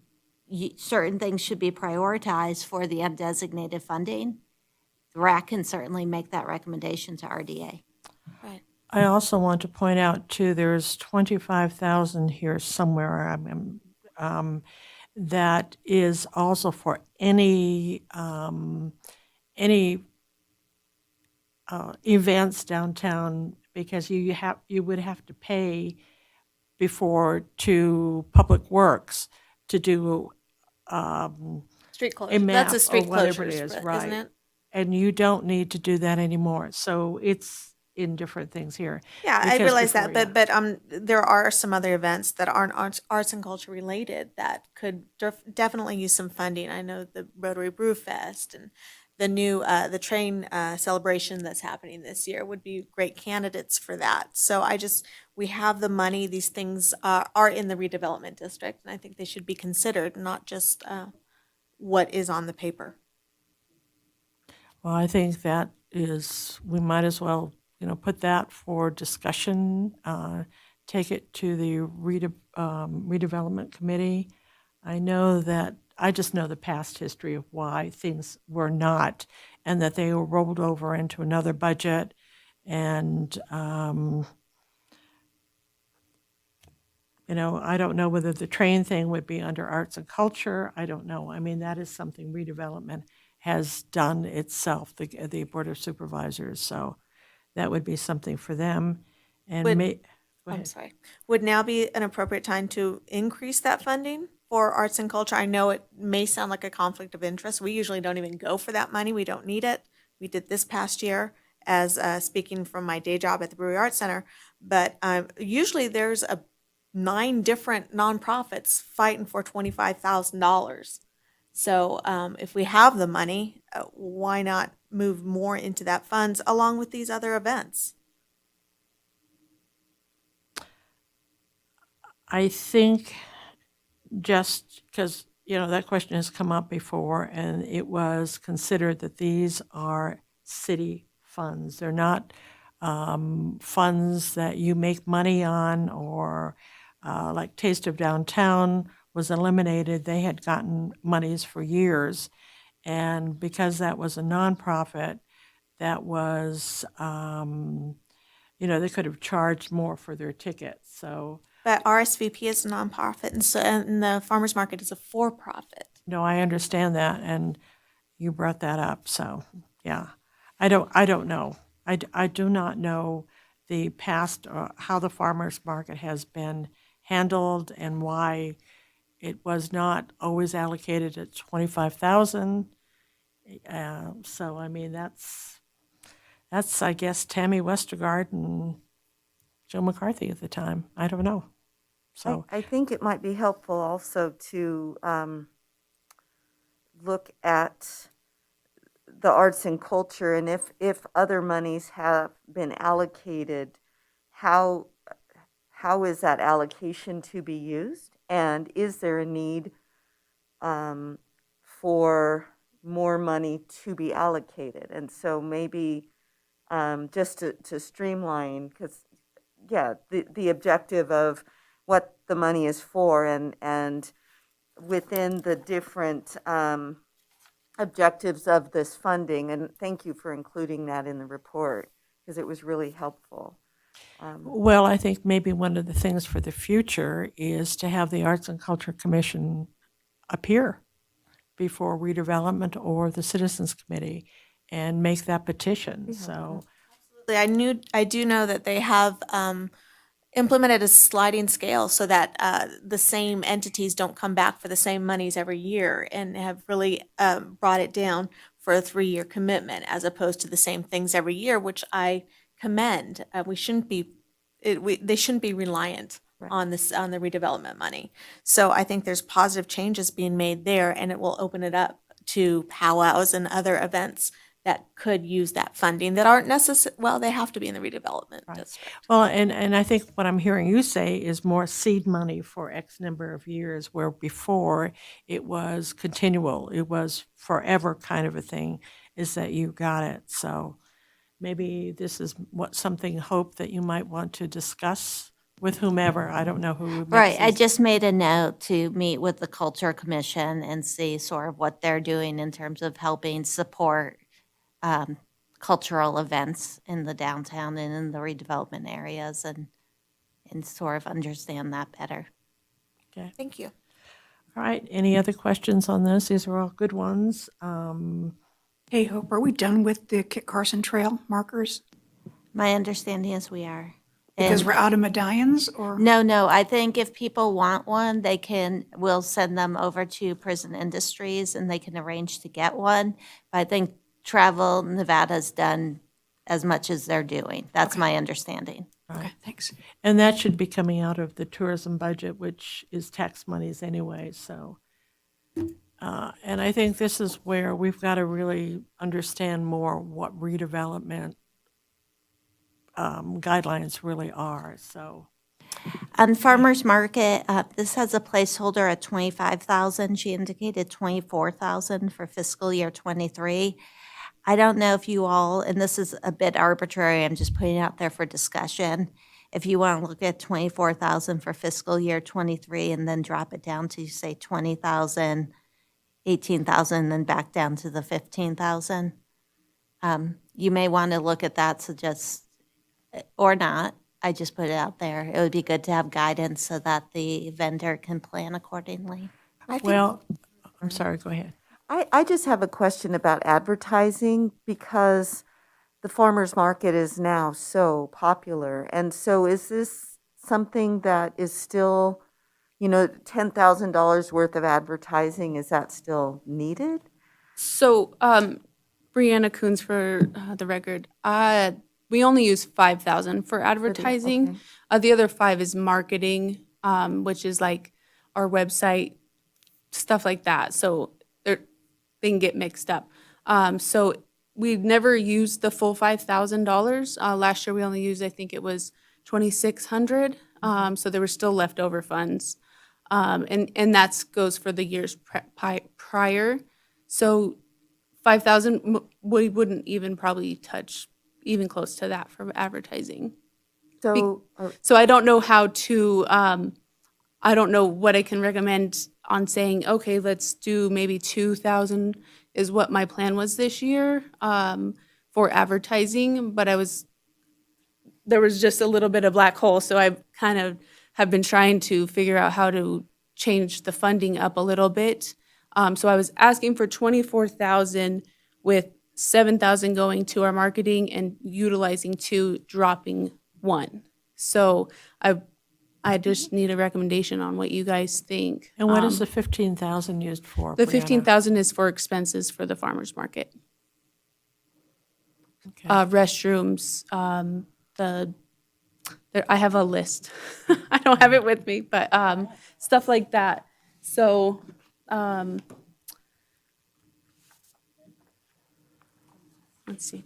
certain things should be prioritized for the undesignated funding, RAC can certainly make that recommendation to RDA. Right. I also want to point out, too, there's 25,000 here somewhere, that is also for any events downtown, because you would have to pay before to Public Works to do Street a closure. map That's a street or whatever it closures, is, isn't right? it? And you don't need to do that anymore. So it's in different things here. Yeah, I Because realize before, that, but there are some other events that aren't arts and culture related that could definitely use some funding. I know the Rotary Brew Fest and the new the train celebration that's happening this year would be great candidates for that. So we have the money. These things are in the redevelopment district, and I think they should be considered, not just what is on the paper. Well, I think that we might as well, put that for discussion, take it to the redevelopment committee. I just know the past history of why things were not, and that they were rolled over into another budget. And, I don't know whether the train thing would be under arts and culture. I don't know. I mean, that is something redevelopment has done itself, the Board of Supervisors. So that would be something for them. And Would- go I'm ahead. sorry. Would now be an appropriate time to increase that funding for arts and culture. I know it may sound like a conflict of interest. We usually don't even go for that money. We don't need it. We did this past year as speaking from my day job at the Brewery Arts Center. But usually there's 9 different nonprofits fighting for $25,000. So if we have the money, why not move more into that funds along with these other events? I think just because, that question has come up before, and it was considered that these are city funds. They're not funds that you make money on, or like Taste of Downtown was eliminated. They had gotten monies for years. And because that was a nonprofit, that was, they could have charged more for their tickets. So, But RSVP is a nonprofit, and the farmers market is a for-profit. no, I understand that, and you brought that up. So, yeah, I don't know. I do not know the past, how the farmers market has been handled and why it was not always allocated at 25,000. So, I mean, that's, I guess, Tammy Westergaard and Joe McCarthy at the time. I don't know. So, I think it might be helpful also to look at the arts and culture, and if other monies have been allocated, how is that allocation to be used? And is there a need for more money to be allocated? And so maybe just to streamline, because, yeah, the objective of what the money is for, and within the different objectives of this funding, and thank you for including that in the report, because it was really helpful. well, I think maybe one of the things for the future is to have the Arts and Culture Commission appear before Redevelopment or the Citizens Committee and make that petition. So, I do know that they have implemented a sliding scale so that the same entities don't come back for the same monies every year, and have really brought it down for a 3-year commitment as opposed to the same things every year, which I commend. They shouldn't be reliant on the redevelopment money. So I think there's positive changes being made there, and it will open it up to powwows and other events that could use that funding that aren't necessary. Well, they have to be in the redevelopment district. well, and I think what I'm hearing you say is more seed money for X number of years, where before it was continual, it was forever kind of a thing, is that you got it. So maybe this is something, Hope, that you might want to discuss with whomever. I don't know who makes Right, I these- just made a note to meet with the Culture Commission and see sort of what they're doing in terms of helping support cultural events in the downtown and in the redevelopment areas, and sort of understand that better. Okay. Thank you. All right, any other questions on this? These are all good ones. Hey, Hope, are we done with the Kit Carson Trail markers? My understanding is we are. Because And- we're out of medallions, or? No, I think if people want one, we'll send them over to Prison Industries and they can arrange to get one. But I think Travel Nevada's done as much as they're doing. That's my understanding. Okay, thanks. And that should be coming out of the tourism budget, which is tax monies anyway, so. And I think this is where we've got to really understand more what redevelopment guidelines really are, so. On Farmers Market, this has a placeholder at 25,000. She indicated 24,000 for fiscal year '23. I don't know if you all, and this is a bit arbitrary, I'm just putting it out there for discussion. If you want to look at 24,000 for fiscal year '23 and then drop it down to, say, 20,000, 18,000, then back down to the 15,000. You may want to look at that, or not. I just put it out there. It would be good to have guidance so that the vendor can plan accordingly. Well, I'm sorry, go ahead. I just have a question about advertising, because the farmers market is now so popular. And so is this something that is still $10,000 worth of advertising, is that still needed? So, Brianna Coons for the record, we only use 5,000 for advertising. The other 5 is marketing, which is like our website, stuff like that. So they can get mixed up. So we never used the full $5,000. Last year we only used, I think it was 2,600. So there were still leftover funds. And that goes for the years prior. So 5,000, we wouldn't even probably touch even close to that for advertising. So, So I don't know how to, I don't know what I can recommend on saying, okay, let's do maybe 2,000 is what my plan was this year for advertising, but there was just a little bit of black hole, so I kind of have been trying to figure out how to change the funding up a little bit. So I was asking for 24,000 with 7,000 going to our marketing and utilizing 2, dropping 1. So I just need a recommendation on what you guys think. And what is the 15,000 used for? The Brianna? 15,000 is for expenses for the farmer's market. Okay. Restrooms, I have a list. I don't have it with me, but stuff like that. So let's see.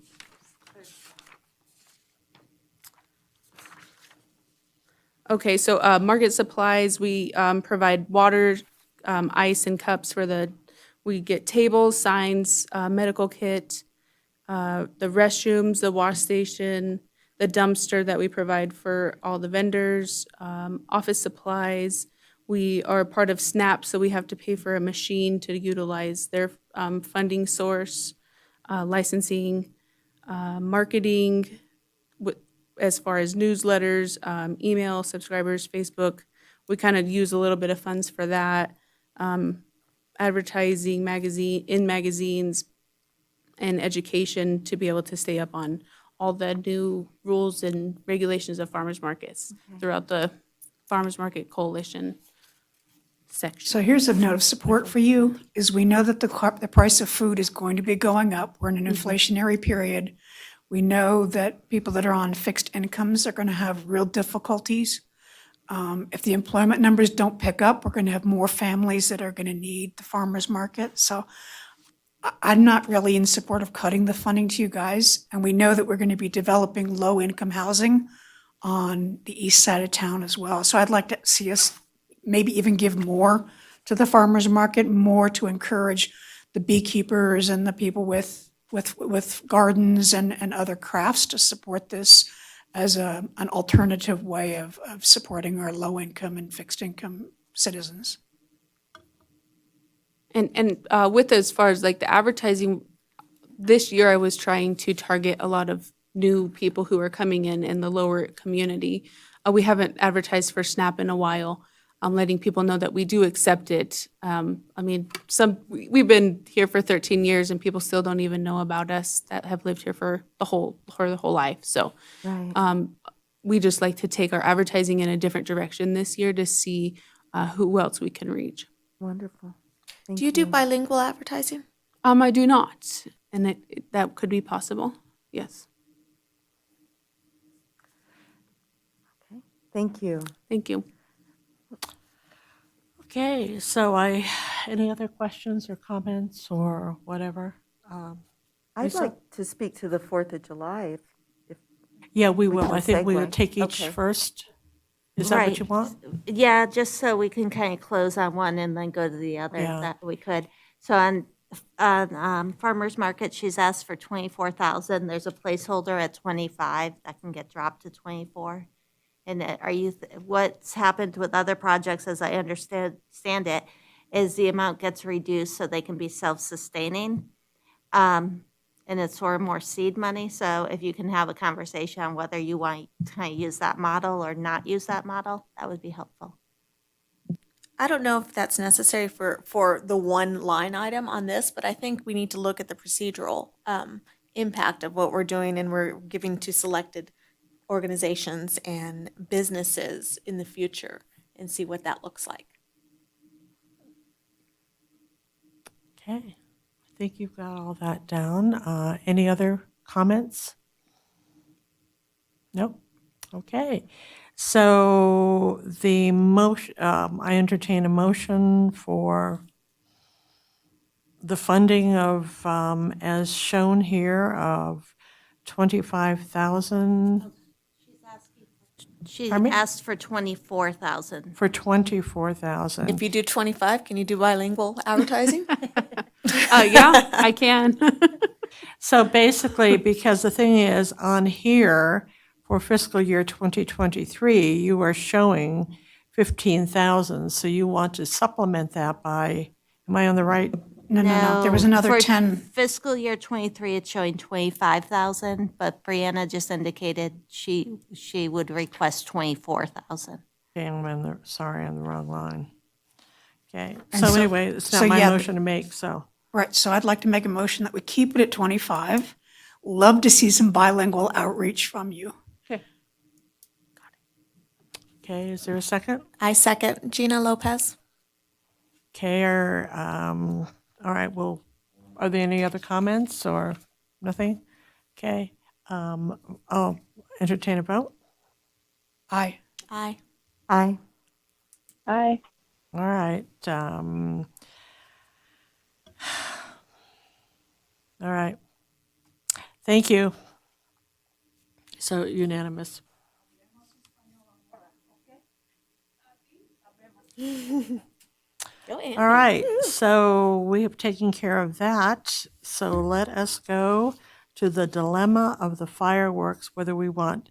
Okay, so market supplies, we provide water, ice, and cups we get tables, signs, medical kit, the restrooms, the wash station, the dumpster that we provide for all the vendors, office supplies. We are part of SNAP, so we have to pay for a machine to utilize their funding source, licensing, marketing, as far as newsletters, email subscribers, Facebook. We kind of use a little bit of funds for that. Advertising, magazines, and education to be able to stay up on all the new rules and regulations of farmers markets throughout the Farmers Market Coalition section. So here's a note of support for you, is we know that the price of food is going to be going up. We're in an inflationary period. We know that people that are on fixed incomes are going to have real difficulties. If the employment numbers don't pick up, we're going to have more families that are going to need the farmers market. So I'm not really in support of cutting the funding to you guys. And we know that we're going to be developing low-income housing on the east side of town as well. So I'd like to see us maybe even give more to the farmers market, more to encourage the beekeepers and the people with gardens and other crafts to support this as an alternative way of supporting our low-income and fixed-income citizens. And with as far as like the advertising, this year I was trying to target a lot of new people who are coming in the lower community. We haven't advertised for SNAP in a while. Letting people know that we do accept it. I mean, we've been here for 13 years and people still don't even know about us that have lived here for the whole life. So we just like to take our advertising in a different direction this year to see who else we can reach. Wonderful. Do you do bilingual advertising? I do not, and that could be possible. Yes. Okay. Thank you. Thank you. Okay, so any other questions or comments or whatever? I'd Lisa? like to speak to the 4th of July. Yeah, we We will. can I think we would segue. take each Okay. first. Is that what Right. you want? Yeah, just so we can kind of close on one and then go to the other, Yeah. if that we could. So on farmer's market, she's asked for 24,000. There's a placeholder at 25 that can get dropped to 24. And what's happened with other projects, as I understand it, is the amount gets reduced so they can be self-sustaining. And it's sort of more seed money. So if you can have a conversation on whether you want to kind of use that model or not use that model, that would be helpful. I don't know if that's necessary for the one line item on this, but I think we need to look at the procedural impact of what we're doing and we're giving to selected organizations and businesses in the future. and see what that looks like. Okay, I think you've got all that down. Any other comments? Nope. Okay. So the motion, I entertain a motion for the funding of, as shown here, of 25,000 She Pardon me? asked for 24,000. for 24,000. If you do 25, can you do bilingual advertising? Yeah, I can. So basically, because the thing is, on here, for fiscal year 2023, you are showing 15,000, so you want to supplement that by, am I on the right? No. There was another for 10. Fiscal year '23, it's showing 25,000, but Brianna just indicated she would request 24,000. Okay, sorry, I'm the wrong line. Okay, And so so- anyway, it's so not my yeah, motion to make, so. Right, so I'd like to make a motion that we keep it at 25. Love to see some bilingual outreach from you. Okay, is there a second? I second Gina Lopez. Okay, all right, well, are there any other comments or nothing? Okay, I'll entertain a vote. Aye. Aye. Aye. Aye. All right, all right. Thank you. So unanimous. Go ahead. All right, so we have taken care of that. So let us go to the dilemma of the fireworks, whether we want,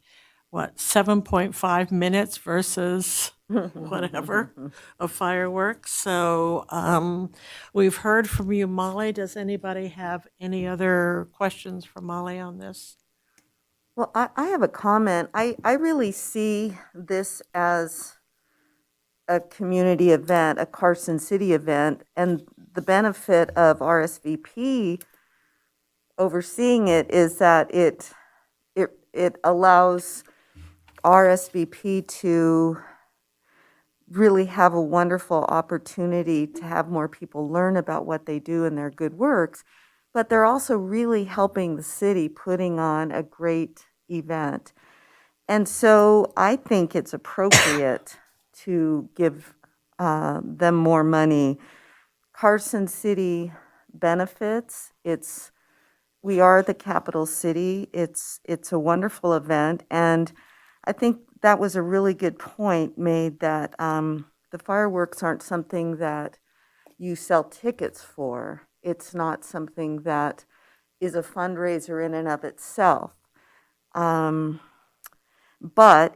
7.5 minutes versus whatever of fireworks. So we've heard from you, Molly. Does anybody have any other questions for Molly on this? Well, I have a comment. I really see this as a community event, a Carson City event, and the benefit of RSVP overseeing it is that it allows RSVP to really have a wonderful opportunity to have more people learn about what they do and their good works, but they're also really helping the city putting on a great event. And so I think it's appropriate to give them more money. Carson City benefits. We are the capital city. It's a wonderful event, and I think that was a really good point made that the fireworks aren't something that you sell tickets for. It's not something that is a fundraiser in and of itself, but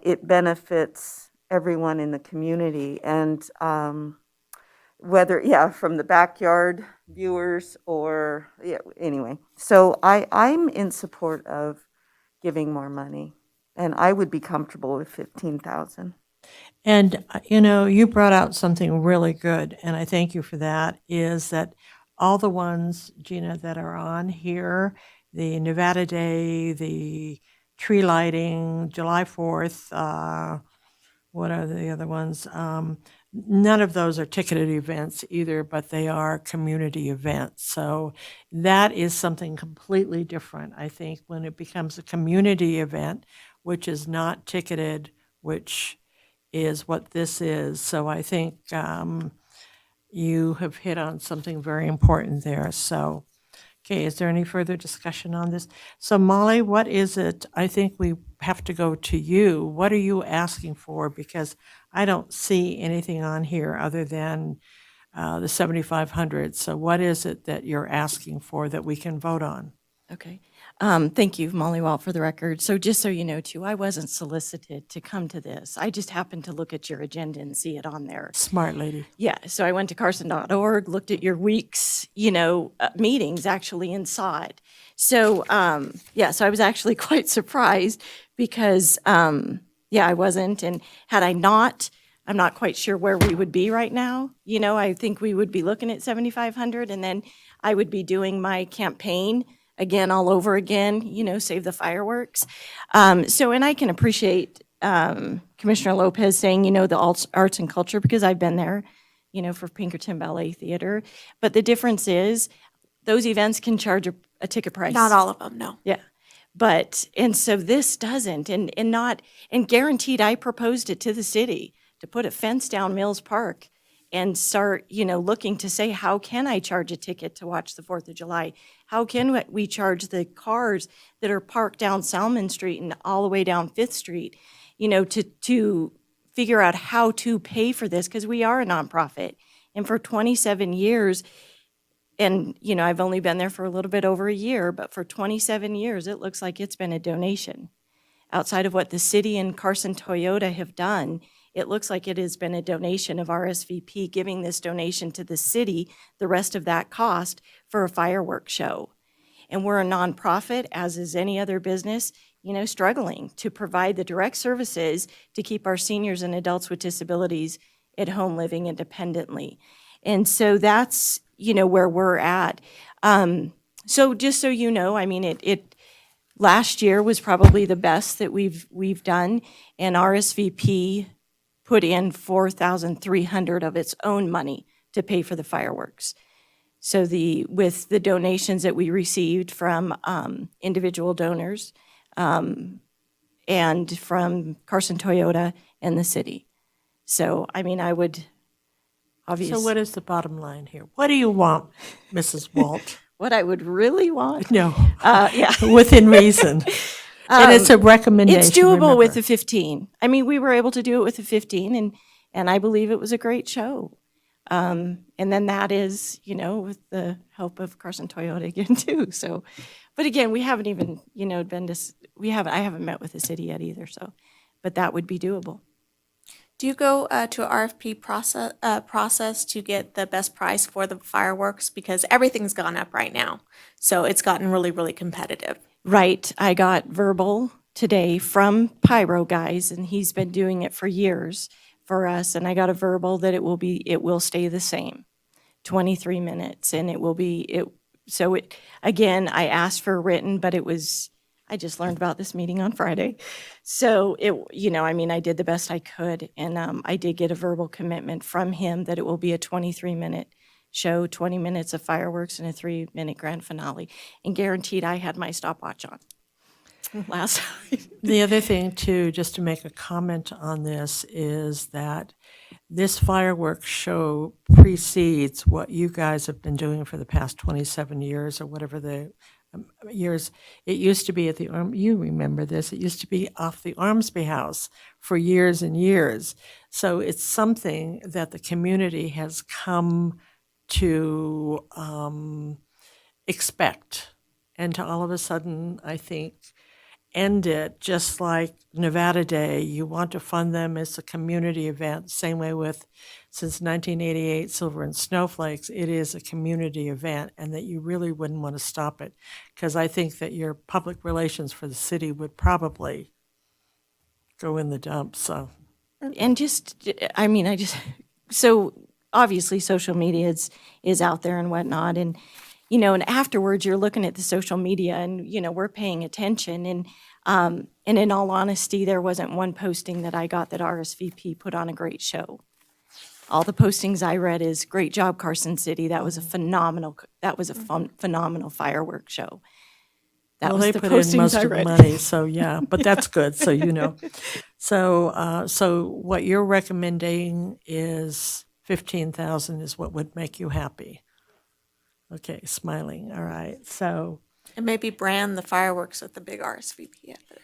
it benefits everyone in the community, and whether, from the backyard viewers or, anyway. So I'm in support of giving more money, and I would be comfortable with 15,000. And, you brought out something really good, and I thank you for that, is that all the ones, Gina, that are on here, the Nevada Day, the tree lighting, July 4th, what are the other ones? None of those are ticketed events either, but they are community events. So that is something completely different, I think, when it becomes a community event, which is not ticketed, which is what this is. So I think you have hit on something very important there. So, okay, is there any further discussion on this? So Molly, what is it? I think we have to go to you. What are you asking for? Because I don't see anything on here other than the 7,500. So what is it that you're asking for that we can vote on? Okay. Thank you, Molly Walt, for the record. So just so you know, too, I wasn't solicited to come to this. I just happened to look at your agenda and see it on there. Smart lady. Yeah, so I went to carson.org, looked at your week's, meetings actually and saw it. So, so I was actually quite surprised because, I wasn't. And had I not, I'm not quite sure where we would be right now. I think we would be looking at 7,500, and then I would be doing my campaign again, all over again, save the fireworks. And I can appreciate, Commissioner Lopez saying, the arts and culture, because I've been there, for Pinkerton Ballet Theater. But the difference is those events can charge a ticket price. Not all of them, no. Yeah. But, and so this doesn't, and guaranteed, I proposed it to the city to put a fence down Mills Park and start, looking to say, how can I charge a ticket to watch the 4th of July? How can we charge the cars that are parked down Salmon Street and all the way down 5th Street, to figure out how to pay for this, because we are a nonprofit. And for 27 years, and, I've only been there for a little bit over a year, but for 27 years, it looks like it's been a donation. Outside of what the city and Carson Toyota have done, it looks like it has been a donation of RSVP, giving this donation to the city, the rest of that cost for a fireworks show. And we're a nonprofit, as is any other business, struggling to provide the direct services to keep our seniors and adults with disabilities at home living independently. And so that's, where we're at. So just so you know, I mean, it last year was probably the best that we've done, and RSVP put in $4,300 of its own money to pay for the fireworks. So with the donations that we received from individual donors and from Carson Toyota and the city. So, I mean, I would obviously. So what is the bottom line here? What do you want, Mrs. Walt? What I would really want? No. Yeah. Within reason. And it's a recommendation. It's doable remember. with the 15. I mean, we were able to do it with the 15, and I believe it was a great show. And then that is, with the help of Carson Toyota again too. So, but again, we haven't even, I haven't met with the city yet either. So, but that would be doable. Do you go to a RFP process to get the best price for the fireworks? Because everything's gone up right now. So it's gotten really, really competitive. Right. I got verbal today from Pyro Guys, and he's been doing it for years for us. And I got a verbal that it will stay the same, 23 minutes. And again, I asked for written, but I just learned about this meeting on Friday. So I did the best I could. And I did get a verbal commitment from him that it will be a 23-minute show, 20 minutes of fireworks and a 3-minute grand finale. And guaranteed I had my stopwatch on last time. The other thing too, just to make a comment on this, is that this fireworks show precedes what you guys have been doing for the past 27 years or whatever the years. It used to be at the you remember this, it used to be off the Armsby House for years and years. So it's something that the community has come to expect, and to all of a sudden, I think, end it just like Nevada Day. You want to fund them as a community event, same way with, since 1988, Silver and Snowflakes, it is a community event, and that you really wouldn't want to stop it, because I think that your public relations for the city would probably go in the dumps, so. And so obviously social media is out there and whatnot, and and afterwards you're looking at the social media, and we're paying attention, and in all honesty, there wasn't one posting that I got that RSVP put on a great show. All the postings I read is great job, Carson City. That was a phenomenal fireworks show. That Well, was they the put in postings most I of the read. money, so yeah, but that's good, so So what you're recommending is 15,000 is what would make you happy. Okay, smiling, all right, so. And maybe brand the fireworks with the big RSVP at it.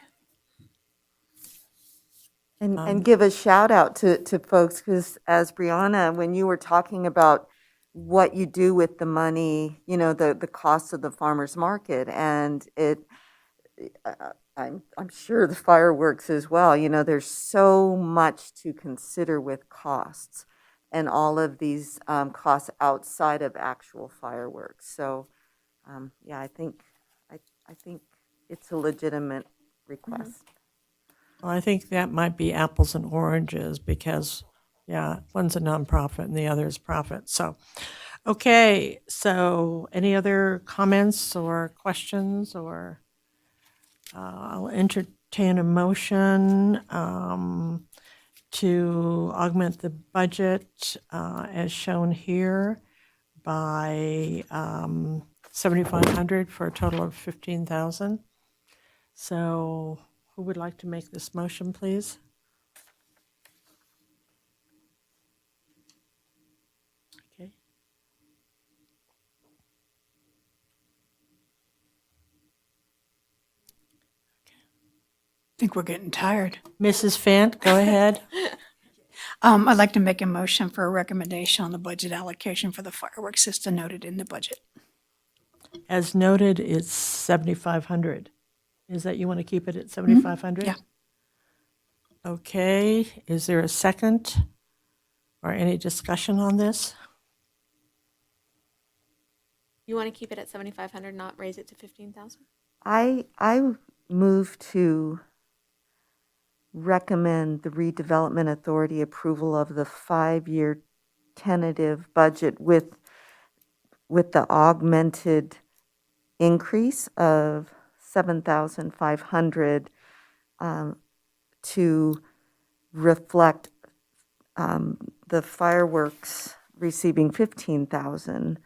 And give a shout out to folks, because as Brianna, when you were talking about what you do with the money, the cost of the farmer's market, and I'm sure the fireworks as well, there's so much to consider with costs and all of these costs outside of actual fireworks. So, yeah, I think it's a legitimate request. Well, I think that might be apples and oranges, because, yeah, one's a nonprofit and the other is profit. So, okay, so any other comments or questions, or I'll entertain entertain a motion to augment the budget as shown here by 7,500 for a total of 15,000. So who would like to make this motion, please? Okay. I think we're getting tired. Mrs. Fant, go ahead. I'd like to make a motion for a recommendation on the budget allocation for the fireworks system noted in the budget. As noted, it's 7,500. Is that you want to keep it at 7,500? Yeah. Okay, is there a second or any discussion on this? You want to keep it at 7,500, not raise it to 15,000? I move to recommend the redevelopment authority approval of the 5-year tentative budget with the augmented increase of 7,500 to reflect the fireworks receiving 15,000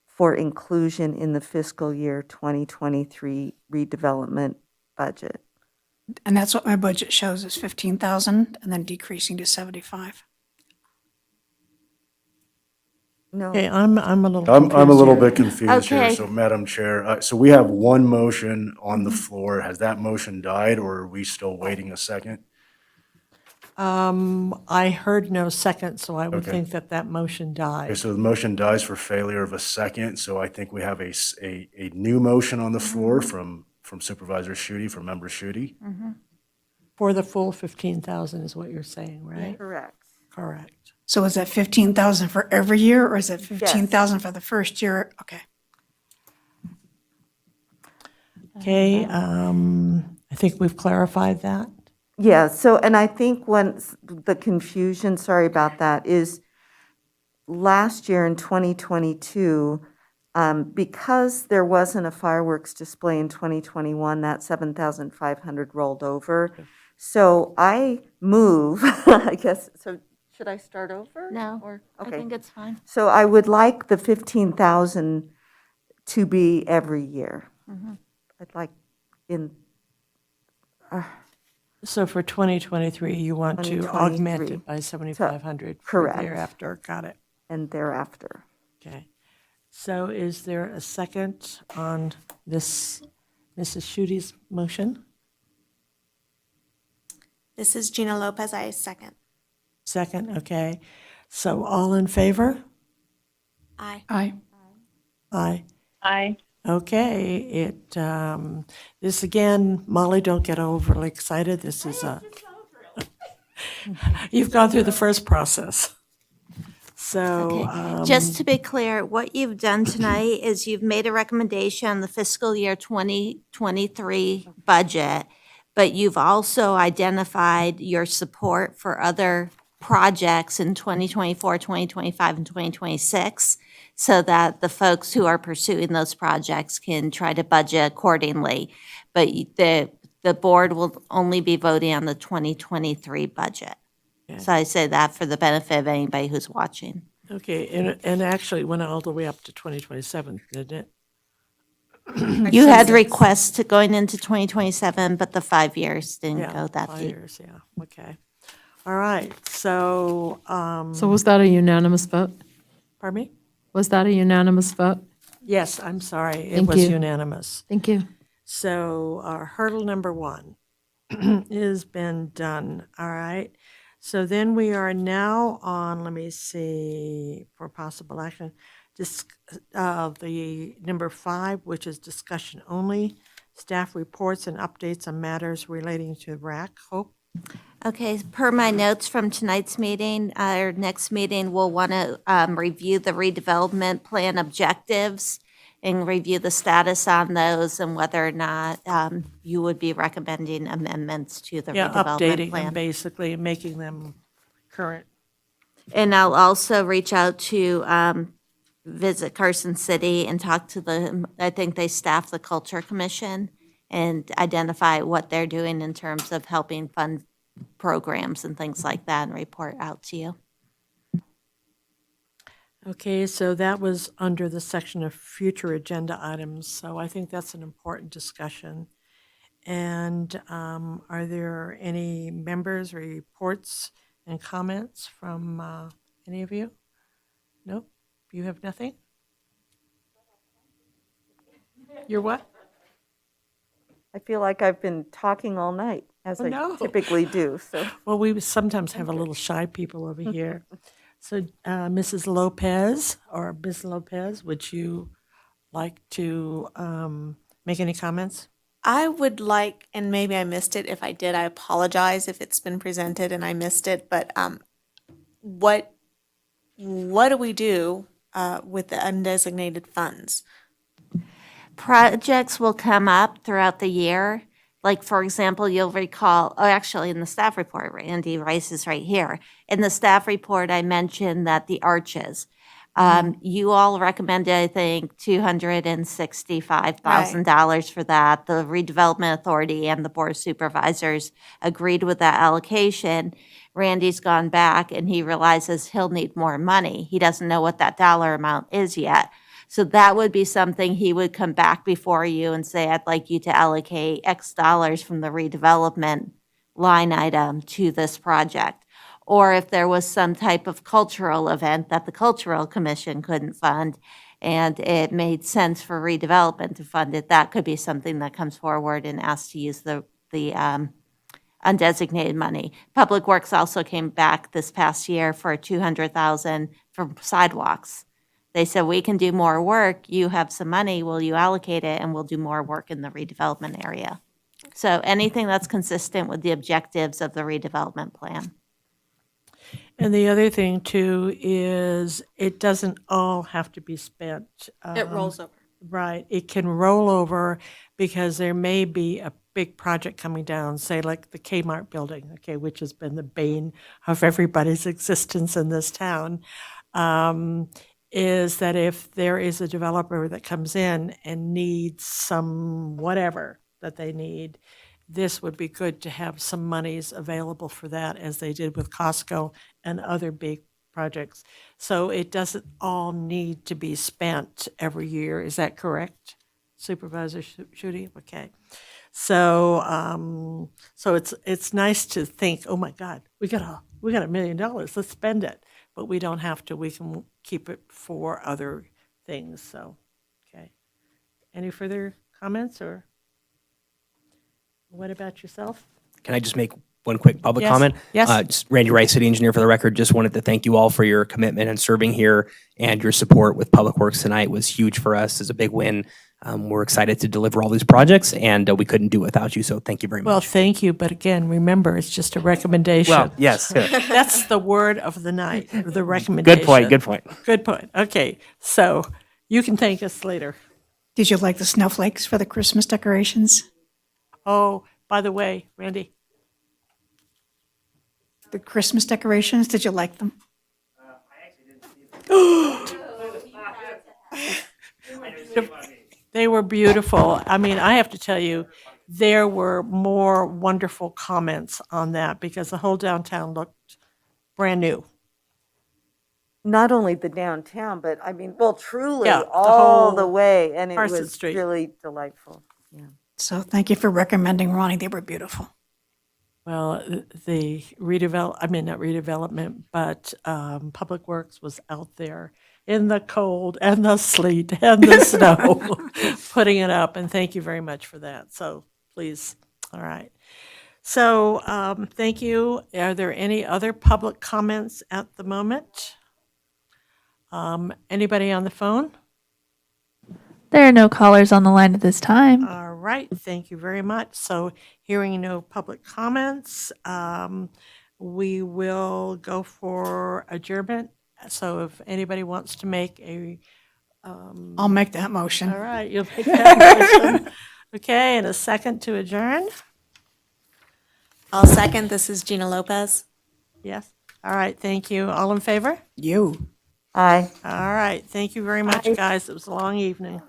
for inclusion in the fiscal year 2023 redevelopment budget. And that's what my budget shows is 15,000 and then decreasing to 75. No. Okay, I'm a little I'm a confused little here. bit confused here, Okay. so Madam Chair, so we have one motion on the floor. Has that motion died, or are we still waiting a second? I heard no second, so I would Okay. think that that motion Okay, died. so the motion dies for failure of a second, so I think we have a new motion on the floor from Supervisor Schutte, from Member Schutte. For the full 15,000 is what you're saying, right? Correct. Correct. So is that 15,000 for every year or is it 15,000 for the first year? Okay. Okay, I think we've clarified that. Yeah, so, and I think once the confusion, sorry about that, is last year in 2022, because there wasn't a fireworks display in 2021, that 7,500 rolled over. So I move, I guess, so should I start over? No, Or- I okay. think it's fine. So I would like the 15,000 to be every year. I'd like in, So for 2023, you want to augment 2023. it by 7,500 for Correct. thereafter. Got it. and thereafter. Okay. So is there a second on this Mrs. Schutte's motion? This is Gina Lopez, I second. Second, okay. So all in favor? Aye. Aye. Aye. Aye. Okay, this again, Molly, don't get overly excited. This is you've gone through the first process. So, Just to be clear, what you've done tonight is you've made a recommendation on the fiscal year 2023 budget, but you've also identified your support for other projects in 2024, 2025, and 2026, so that the folks who are pursuing those projects can try to budget accordingly. But the board will only be voting on the 2023 budget. So I say that for the benefit of anybody who's watching. okay, and actually it went all the way up to 2027, didn't it? You had requests to going into 2027, but the 5 years didn't Yeah, go that 5 deep. years, yeah, okay. All right, so, So was that a unanimous vote? pardon me? Was that a unanimous vote? Yes, I'm sorry, it Thank was you. unanimous. Thank you. So hurdle number 1 has been done, all right? So then we are now on, let me see, for possible action, the number 5, which is discussion only, staff reports and updates on matters relating to RAC. Hope? Okay, per my notes from tonight's meeting, our next meeting, we'll want to review the redevelopment plan objectives and review the status on those and whether or not you would be recommending amendments to the Yeah, redevelopment updating them, plan. basically, making them current. And I'll also reach out to visit Carson City and talk to I think they staff the Culture Commission, and identify what they're doing in terms of helping fund programs and things like that and report out to you. Okay, so that was under the section of future agenda items, so I think that's an important discussion. And are there any members, reports, and comments from any of you? Nope, you have nothing? You're what? I feel like I've been talking all night, as Oh, I no. typically do, so. Well, we sometimes have a little shy people over here. So Mrs. Lopez, or Ms. Lopez, would you like to make any comments? I would like, and maybe I missed it. If I did, I apologize if it's been presented and I missed it. But what do we do with the undesignated funds? Projects will come up throughout the year. Like, for example, you'll recall, oh, actually, in the staff report, Randy Rice is right here. In the staff report, I mentioned that the arches, you all recommended, I think, $265,000 for that. The Redevelopment Authority and the Board of Supervisors agreed with that allocation. Randy's gone back and he realizes he'll need more money. He doesn't know what that dollar amount is yet. So that would be something he would come back before you and say, I'd like you to allocate X dollars from the redevelopment line item to this project. Or if there was some type of cultural event that the Cultural Commission couldn't fund and it made sense for redevelopment to fund it, that could be something that comes forward and asks to use the undesignated money. Public Works also came back this past year for $200,000 for sidewalks. They said, we can do more work. You have some money. Will you allocate it? And we'll do more work in the redevelopment area. So anything that's consistent with the objectives of the redevelopment plan. And the other thing too is it doesn't all have to be spent. It rolls over. Right. It can roll over because there may be a big project coming down, say like the Kmart building, okay, which has been the bane of everybody's existence in this town. Is that if there is a developer that comes in and needs some whatever that they need, this would be good to have some monies available for that, as they did with Costco and other big projects. So it doesn't all need to be spent every year. Is that correct, Supervisor Schutte? Okay. So so it's nice to think, oh my God, we got $1 million. Let's spend it. But we don't have to. We can keep it for other things. So, okay. Any further comments, or what about yourself? Can I just make one quick public Yes. comment? Yes. Just Randy Rice, City Engineer, for the record. Just wanted to thank you all for your commitment and serving here, and your support with Public Works tonight was huge for us. It's a big win. We're excited to deliver all these projects, and we couldn't do it without you, so thank you very much. Well, thank you, but again, remember, it's just a recommendation. Well, yes. That's the word of the night, the recommendation. Good point, good point. Good point. Okay, so you can thank us later. Did you like the snowflakes for the Christmas decorations? Oh, by the way, Randy, The Christmas decorations, did you like them? they were beautiful. I mean, I have to tell you, there were more wonderful comments on that because the whole downtown looked brand new. Not only the downtown, but I mean, well, truly, Yeah, the all whole the way, and it Carson was Street. really delightful. Yeah. So thank you for recommending Ronnie. They were beautiful. Well, the not redevelopment, but Public Works was out there in the cold and the sleet and the snow, putting it up, and thank you very much for that. So please, all right. So thank you. Are there any other public comments at the moment? Anybody on the phone? There are no callers on the line at this time. All right, thank you very much. So hearing no public comments, we will go for adjournment. So if anybody wants to make a, I'll make that motion. all right, you'll make that motion. Okay, and a second to adjourn? I'll second. This is Gina Lopez. Yes. All right, thank you. All in favor? You. Aye. All right, thank you very much, guys. It was a long evening.